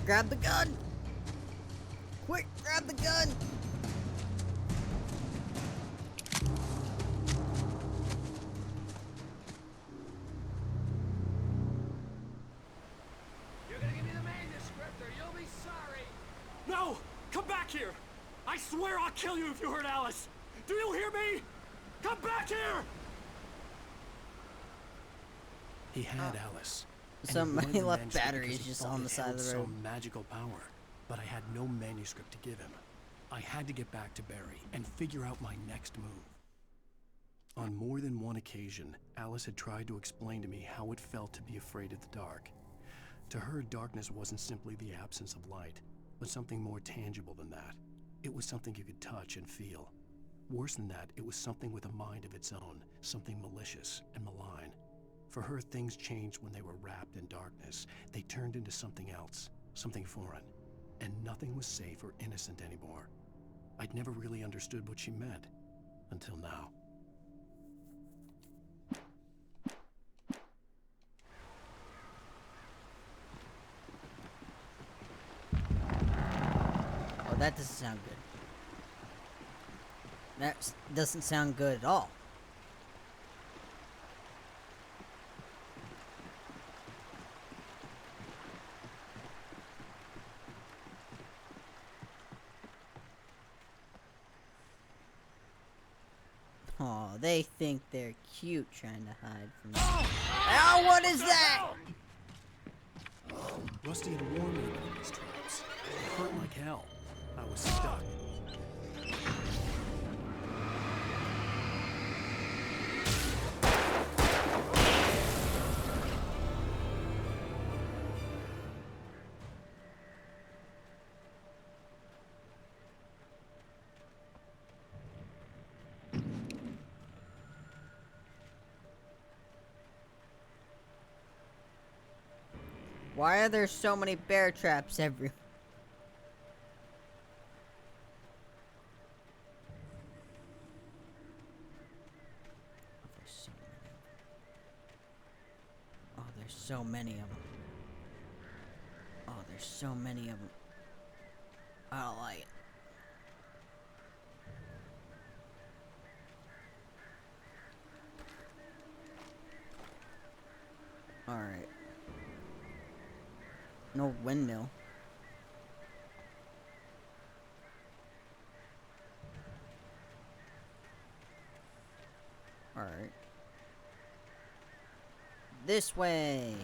Grab the gun! Quick, grab the gun! You're gonna give me the manuscript or you'll be sorry. No! Come back here! I swear I'll kill you if you hurt Alice! Do you hear me? Come back here! He had Alice. and Somebody he wanted the left manuscript batteries because he just thought on it the side of held the road. some magical power, but I had no manuscript to give him. I had to get back to Barry and figure out my next move. On more than one occasion, Alice had tried to explain to me how it felt to be afraid of the dark. To her, darkness wasn't simply the absence of light, but something more tangible than that. It was something you could touch and feel. Worse than that, it was something with a mind of its own, something malicious and malign. For her, things changed when they were wrapped in darkness. They turned into something else, something foreign, and nothing was safe or innocent anymore. I'd never really understood what she meant, until now. Oh, that doesn't sound good. That doesn't sound good at all. Oh, they think they're cute trying to hide from me. Ow, what is that? Rusty had warned me about these traps. It hurt like hell. I was stuck. Why are there so many bear traps everywhere? Oh, there's so many of them. Oh, there's so many of them. I don't like it. Alright. No windmill. Alright. This way.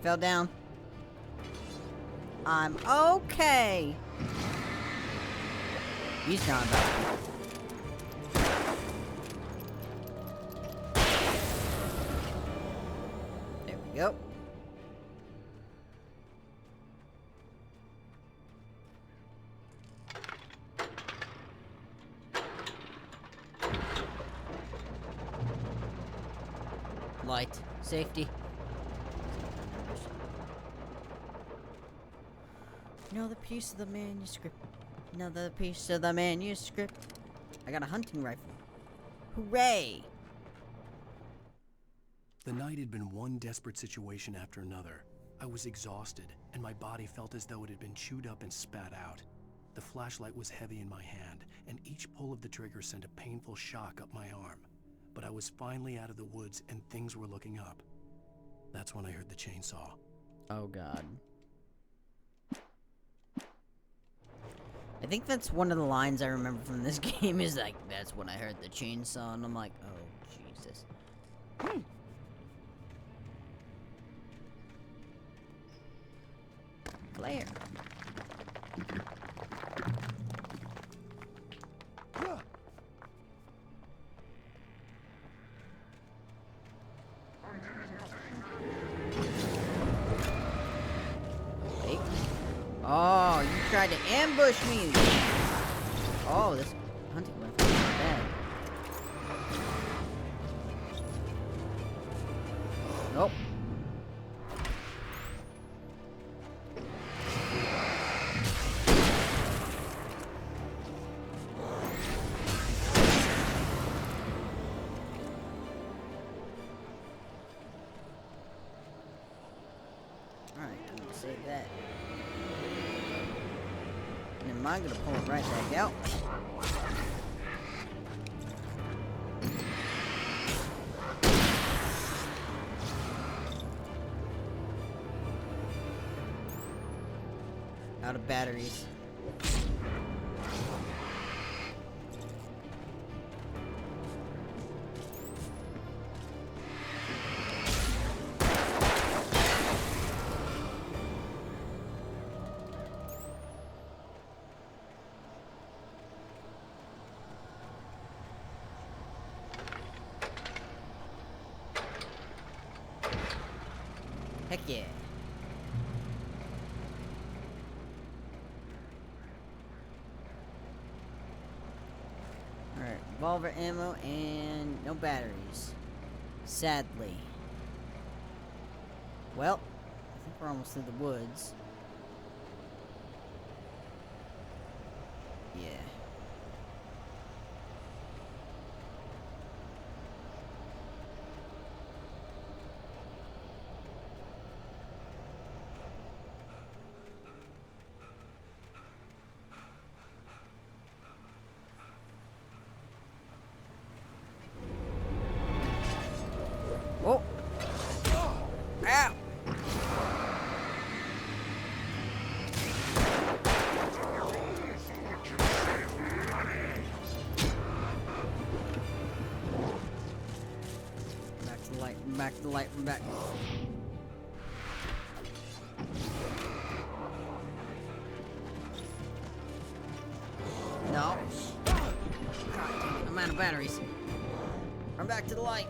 fell down. I'm okay. He's not about to. There we go. Light. Safety. Another piece of the manuscript. Another piece of the manuscript. I got a hunting rifle. Hooray! The night had been one desperate situation after another. I was exhausted, and my body felt as though it had been chewed up and spat out. The flashlight was heavy in my hand, and each pull of the trigger sent a painful shock up my arm. But I was finally out of the woods, and things were looking up. That's when I heard the chainsaw. Oh god. I think that's one of the lines I remember from this game is like, that's when I heard the chainsaw, and I'm like, oh, Jesus. Flare. Hey. Oh, you tried to ambush me! Oh, this hunting rifle is bad. Nope. Alright, I'm gonna save that. And then I'm gonna pull it right back out. Out of batteries. Heck yeah. Alright, revolver ammo and no batteries. Sadly. Well, I think we're almost through the woods. Yeah. Oh! Ow! Back to the light, back to the light, back. No. God damn it, I'm out of batteries. Run back to the light.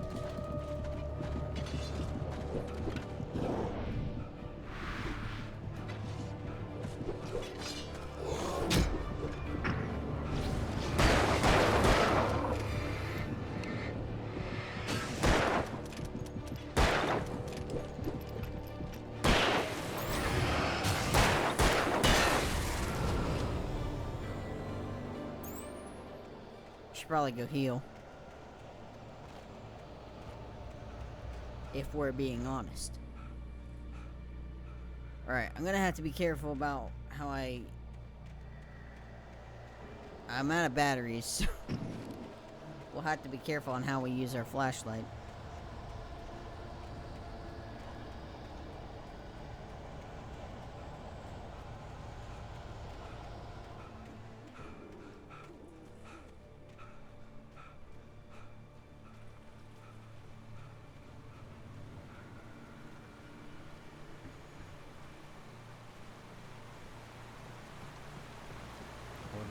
Should probably go heal. If we're being honest. Alright, I'm gonna have to be careful about how I'm out of batteries, so we'll have to be careful on how we use our flashlight.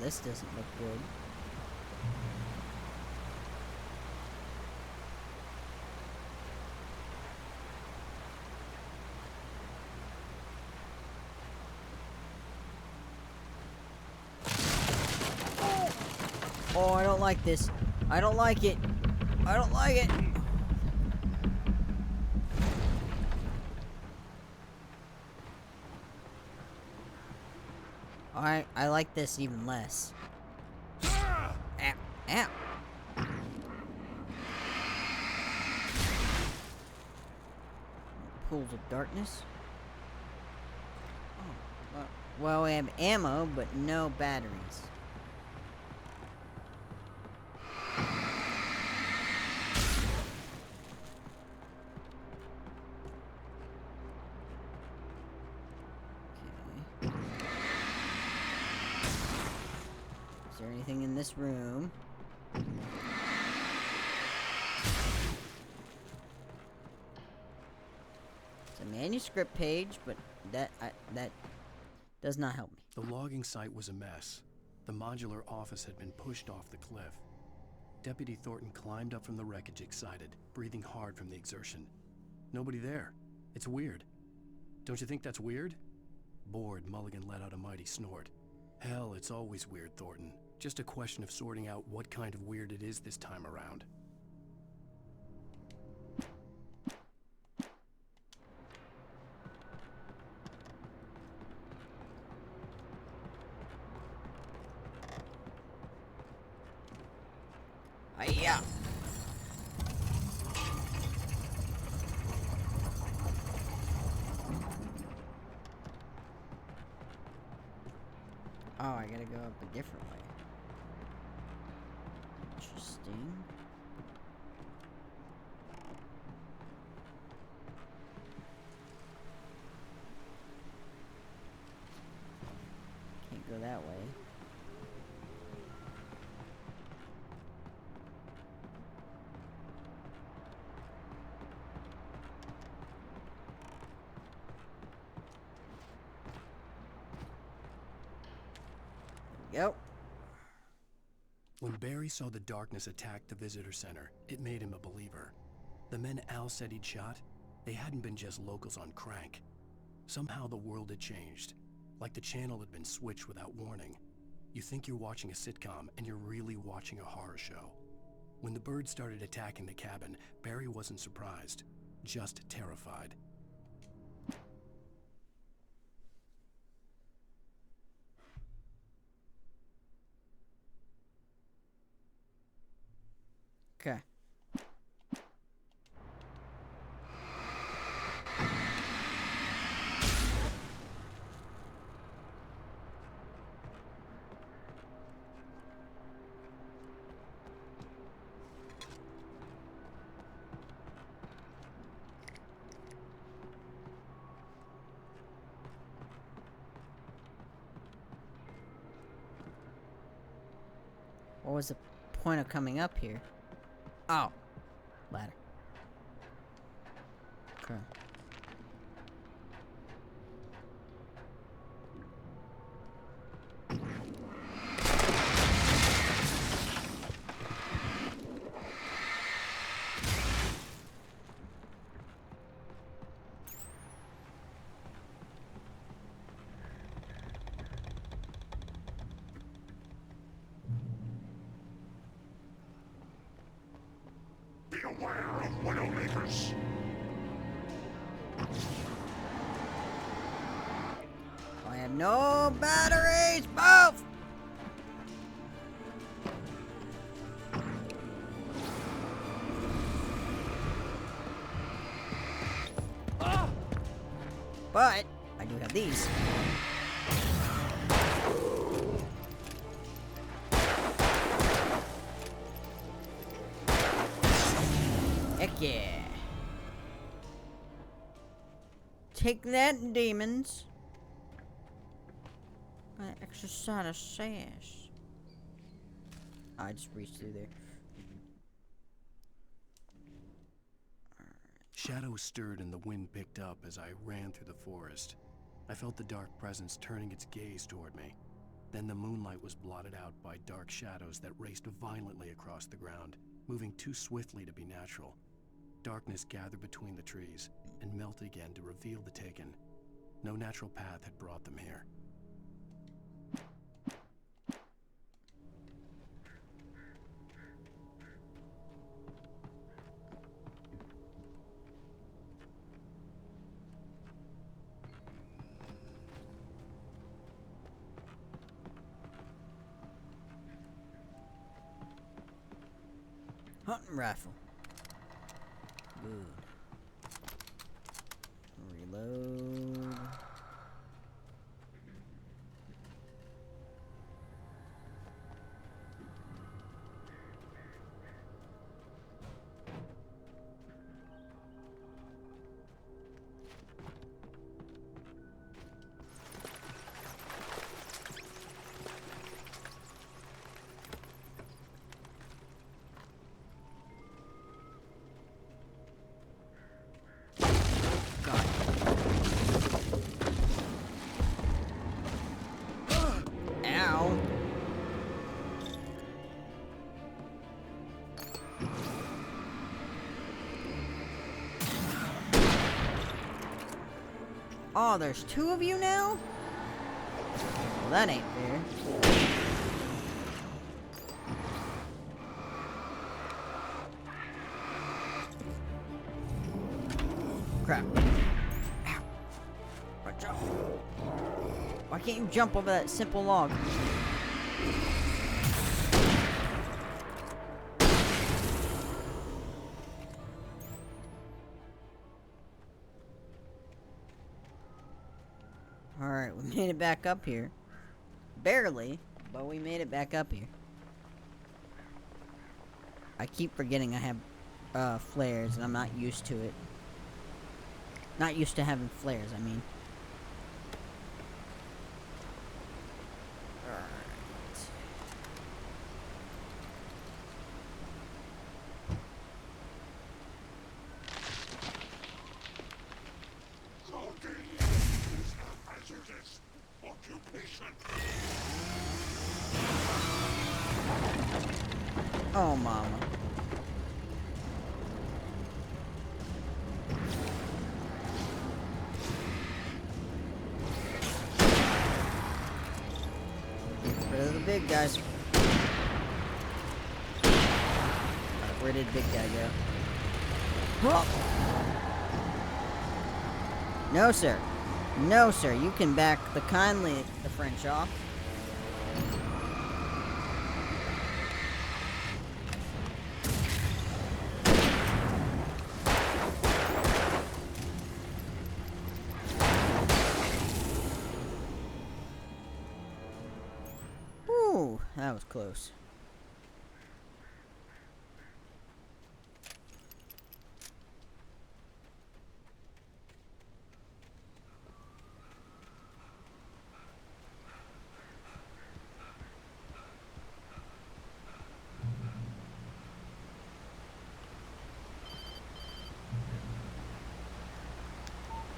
this doesn't look good. Oh, I don't like this. I don't like it. I don't like it. I like this even less. Ow. Ow. Pools of darkness. Oh, well, we have ammo, but no batteries. Is there anything in this room? It's a manuscript page, but that does not help me. The logging site was a mess. The modular office had been pushed off the cliff. Deputy Thornton climbed up from the wreckage excited, breathing hard from the exertion. Nobody there. It's weird. Don't you think that's weird? Bored, Mulligan let out a mighty snort. Hell, it's always weird, Thornton. Just a question of sorting out what kind of weird it is this time around. Hiya! Oh, I gotta go up a different way. Interesting. Can't go that way. Yep. When Barry saw the darkness attack the visitor center, it made him a believer. The men Al said he'd shot, they hadn't been just locals on crank. Somehow the world had changed, like the channel had been switched without warning. You think you're watching a sitcom, and you're really watching a horror show. When the birds started attacking the cabin, Barry wasn't surprised, just terrified. Okay. What was the point of coming up here? Oh. Ladder. Okay. Beware of Widowmakers. I have no batteries! Move! But I do have these. Heck yeah. Take that, demons. My extra side of sass. I just reached through there. Shadows stirred and the wind picked up as I ran through the forest. I felt the dark presence turning its gaze toward me. Then the moonlight was blotted out by dark shadows that raced violently across the ground, moving too swiftly to be natural. Darkness gathered between the trees and melted again to reveal the Taken. No natural path had brought them here. Hunting rifle. Good. Reload. Ow. Oh, there's two of you now? Well, that ain't fair. Crap. Ow. Watch out. Why can't you jump over that simple log? Alright, we made it back up here. Barely, but we made it back up here. I keep forgetting I have flares, and I'm not used to it. Not used to having flares, I mean. Oh, mama. Get rid of the big guys. Where did big guy go? Whoa. No, sir. No, sir. You can back the French off. Ooh, that was close.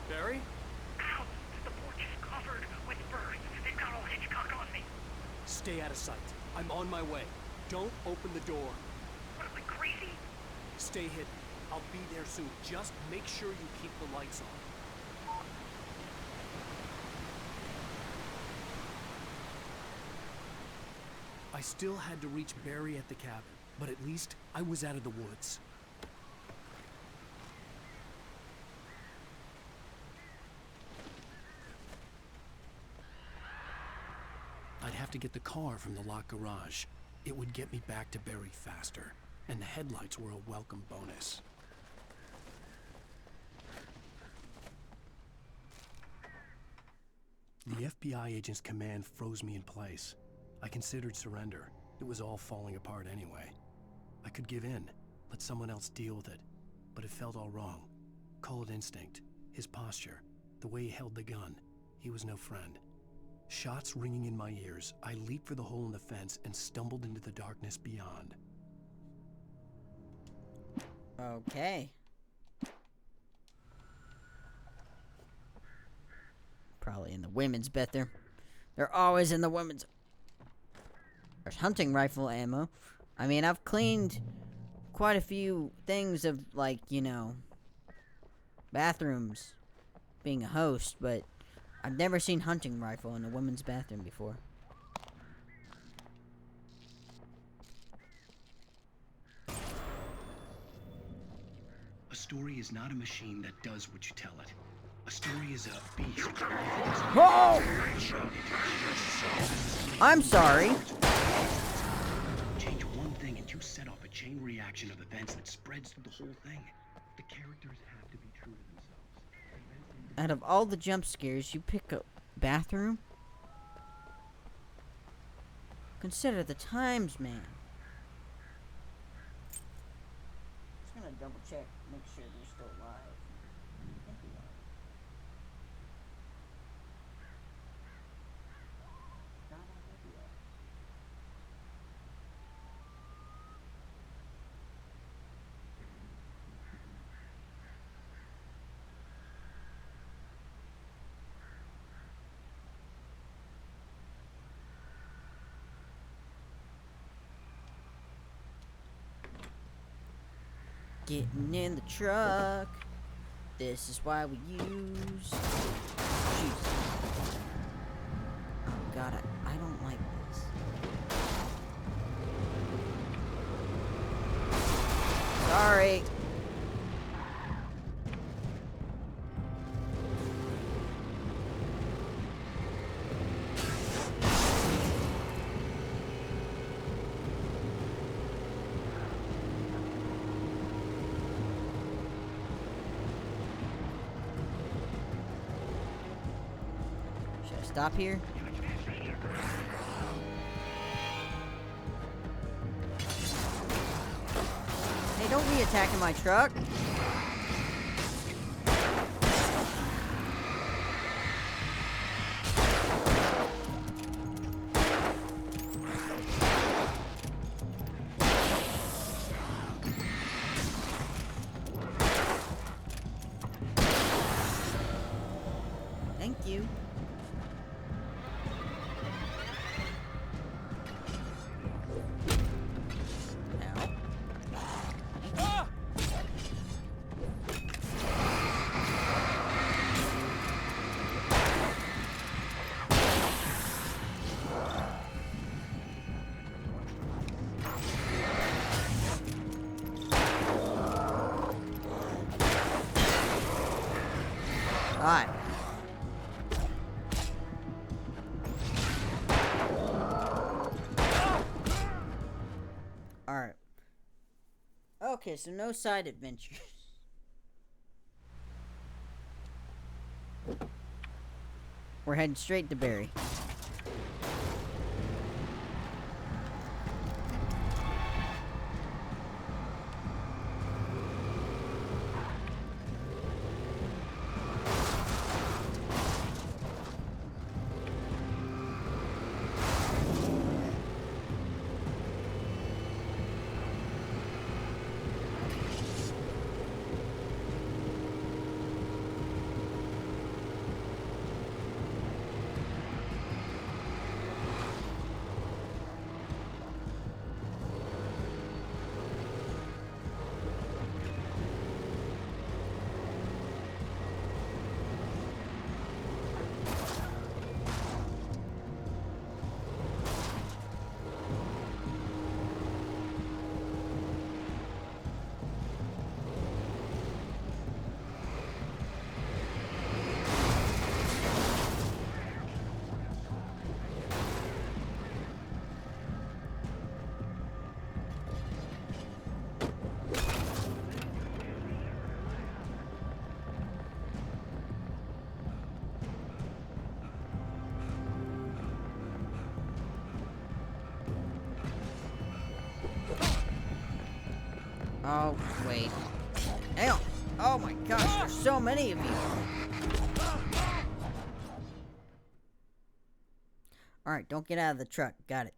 Barry? Ow! The porch is covered with birds. They've got all Hitchcock on me. Stay out of sight. I'm on my way. Don't open the door. What, am I crazy? Stay hidden. I'll be there soon. Just make sure you keep the lights on. I still had to reach Barry at the cabin, but at least I was out of the woods. I'd have to get the car from the locked garage. It would get me back to Barry faster, and the headlights were a welcome bonus. The FBI agent's command froze me in place. I considered surrender. It was all falling apart anyway. I could give in, let someone else deal with it, but it felt all wrong. Call it instinct, his posture, the way he held the gun. He was no friend. Shots ringing in my ears, I leaped for the hole in the fence and stumbled into the darkness beyond. Okay. Probably in the women's bathroom. They're always in the women's. There's hunting rifle ammo. I mean, I've cleaned quite a few things of, like, you know, bathrooms being a host, but I've never seen hunting rifle in a women's bathroom before. A story is not a machine that does what you tell it. A story is a beast. Whoa! I'm sorry. Change one thing and you set off a chain reaction of events that spreads through the whole thing. The characters have to be true to themselves. Out of all the jump scares, you pick a bathroom? Consider the times, man. Just gonna double check, make sure they're still alive. I think we are. God, I hope we are. Getting in the truck. This is why we use. Jesus. Oh God, I don't like this. Sorry. Should I stop here? Hey, don't be attacking my truck. Thank you. Alright. Alright. Okay, so no side adventures. We're heading straight to Barry. Oh, wait. Damn! Oh my gosh, there's so many of you! Alright, don't get out of the truck. Got it.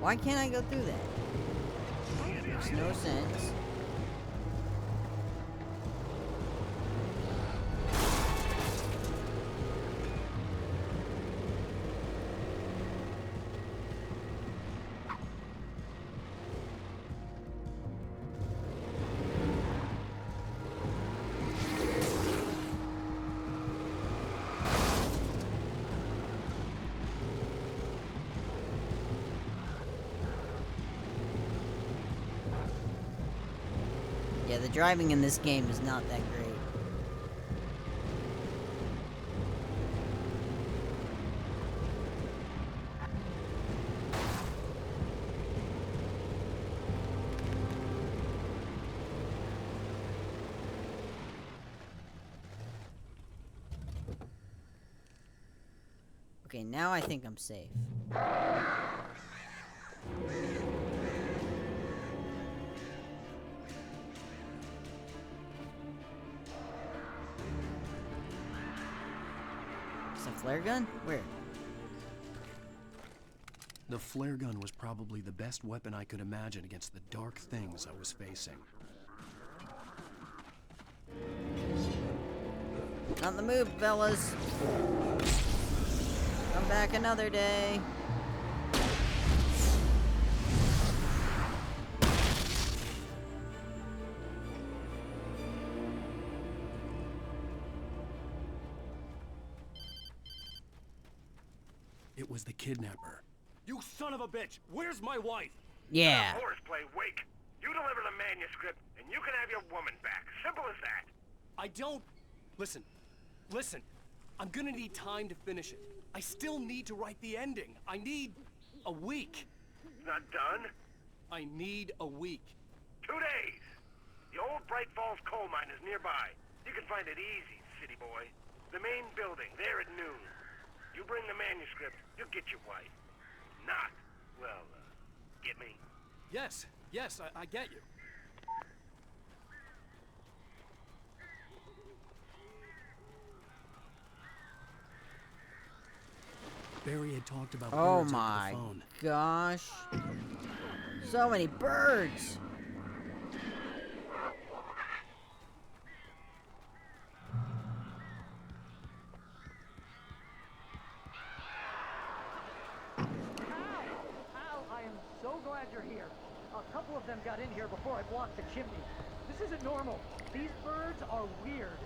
Why can't I go through that? Makes no sense. Yeah, the driving in this game is not that great. Okay, now I think I'm safe. Is a flare gun? Where? The flare gun was probably the best weapon I could imagine against the dark things I was facing. On the move, fellas. Come back another day. It was the kidnapper. You son of a bitch! Where's my wife? Yeah. Horseplay, Wake. You deliver the manuscript, and you can have your woman back. Simple as that. I don't... Listen. I'm gonna need time to finish it. I still need to write the ending. I need a week. Not done? I need a week. 2 days. The old Bright Falls coal mine is nearby. You can find it easy, city boy. The main building, there at noon. You bring the manuscript, you'll get your wife. Not, well, get me? Yes, I get you. Barry had talked about Oh birds over my the phone. gosh. So many birds. Al, I am so glad you're here. A couple of them got in here before I blocked the chimney. This isn't normal. These birds are weird.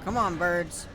Come on, birds.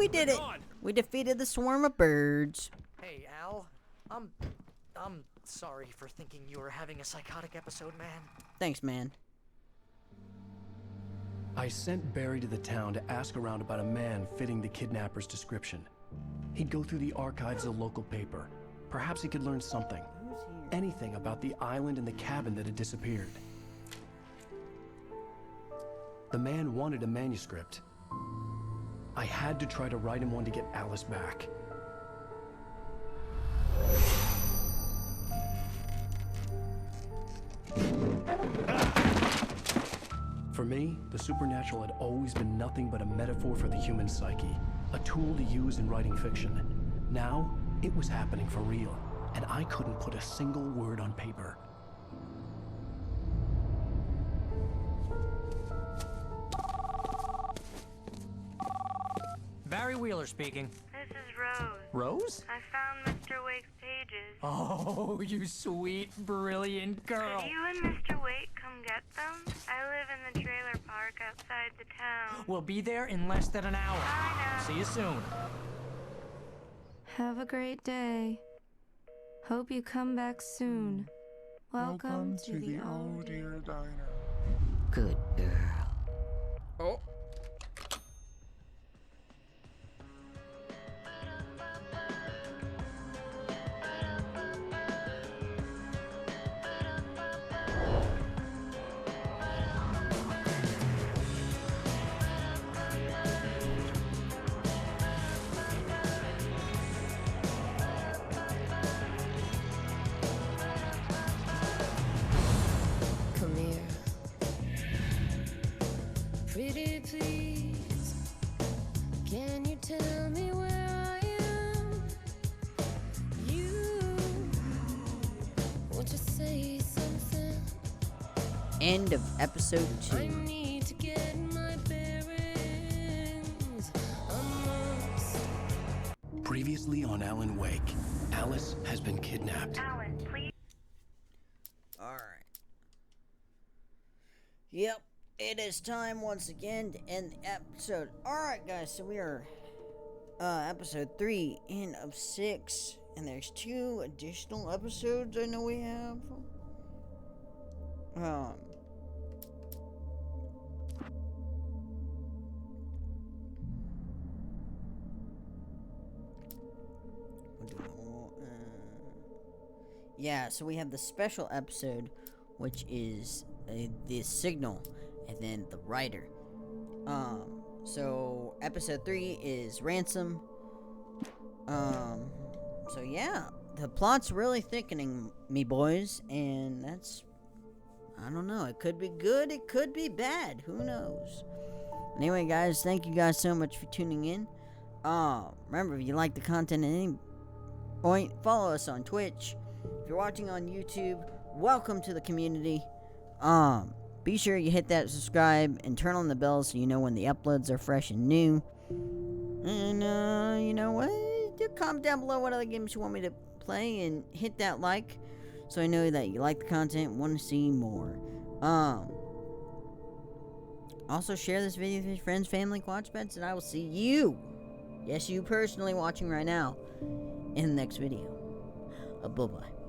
we did it! We defeated the swarm of birds. Hey, Al. I'm sorry for thinking you were having a psychotic episode, man. Thanks, man. I sent Barry to the town to ask around about a man fitting the kidnapper's description. He'd go through the archives of the local paper. Perhaps he could learn something. Anything about the island and the cabin that had disappeared. The man wanted a manuscript. I had to try to write him one to get Alice back. For me, the supernatural had always been nothing but a metaphor for the human psyche, a tool to use in writing fiction. Now, it was happening for real, and I couldn't put a single word on paper. Barry Wheeler speaking. This is Rose. Rose? I found Mr. Wake's pages. Oh, you sweet, brilliant girl. Could you and Mr. Wake come get them? I live in the trailer park outside the town. We'll be there in less than an hour. Bye now. See you soon. Have a great day. Hope you come back soon. Welcome to the Old Deer Diner. Good girl. Oh. Come here. Pretty please, can you tell me where I am? You, won't you say something? End of episode 2. I need to get my bearings amongst. Previously on Alan Wake, Alice has been kidnapped. Alan, please. Alright. Yep, it is time once again to end the episode. Alright, guys, so we are episode 3 in of 6. And there's 2 additional episodes I know we have. Yeah, so we have the special episode, which is the signal, and then the writer. So episode 3 is ransom. So yeah, the plot's really thickening, me boys, and that's, I don't know, it could be good, it could be bad, who knows. Anyway, guys, thank you guys so much for tuning in. Remember, if you like the content at any point, follow us on Twitch. If you're watching on YouTube, welcome to the community. Be sure you hit that subscribe and turn on the bell so you know when the uploads are fresh and new. And, you know what? Comment down below what other games you want me to play and hit that like so I know that you like the content and want to see more. Also share this video with your friends, family, watchbeds, and I will see you, yes, you personally watching right now, in the next video. Bye-bye.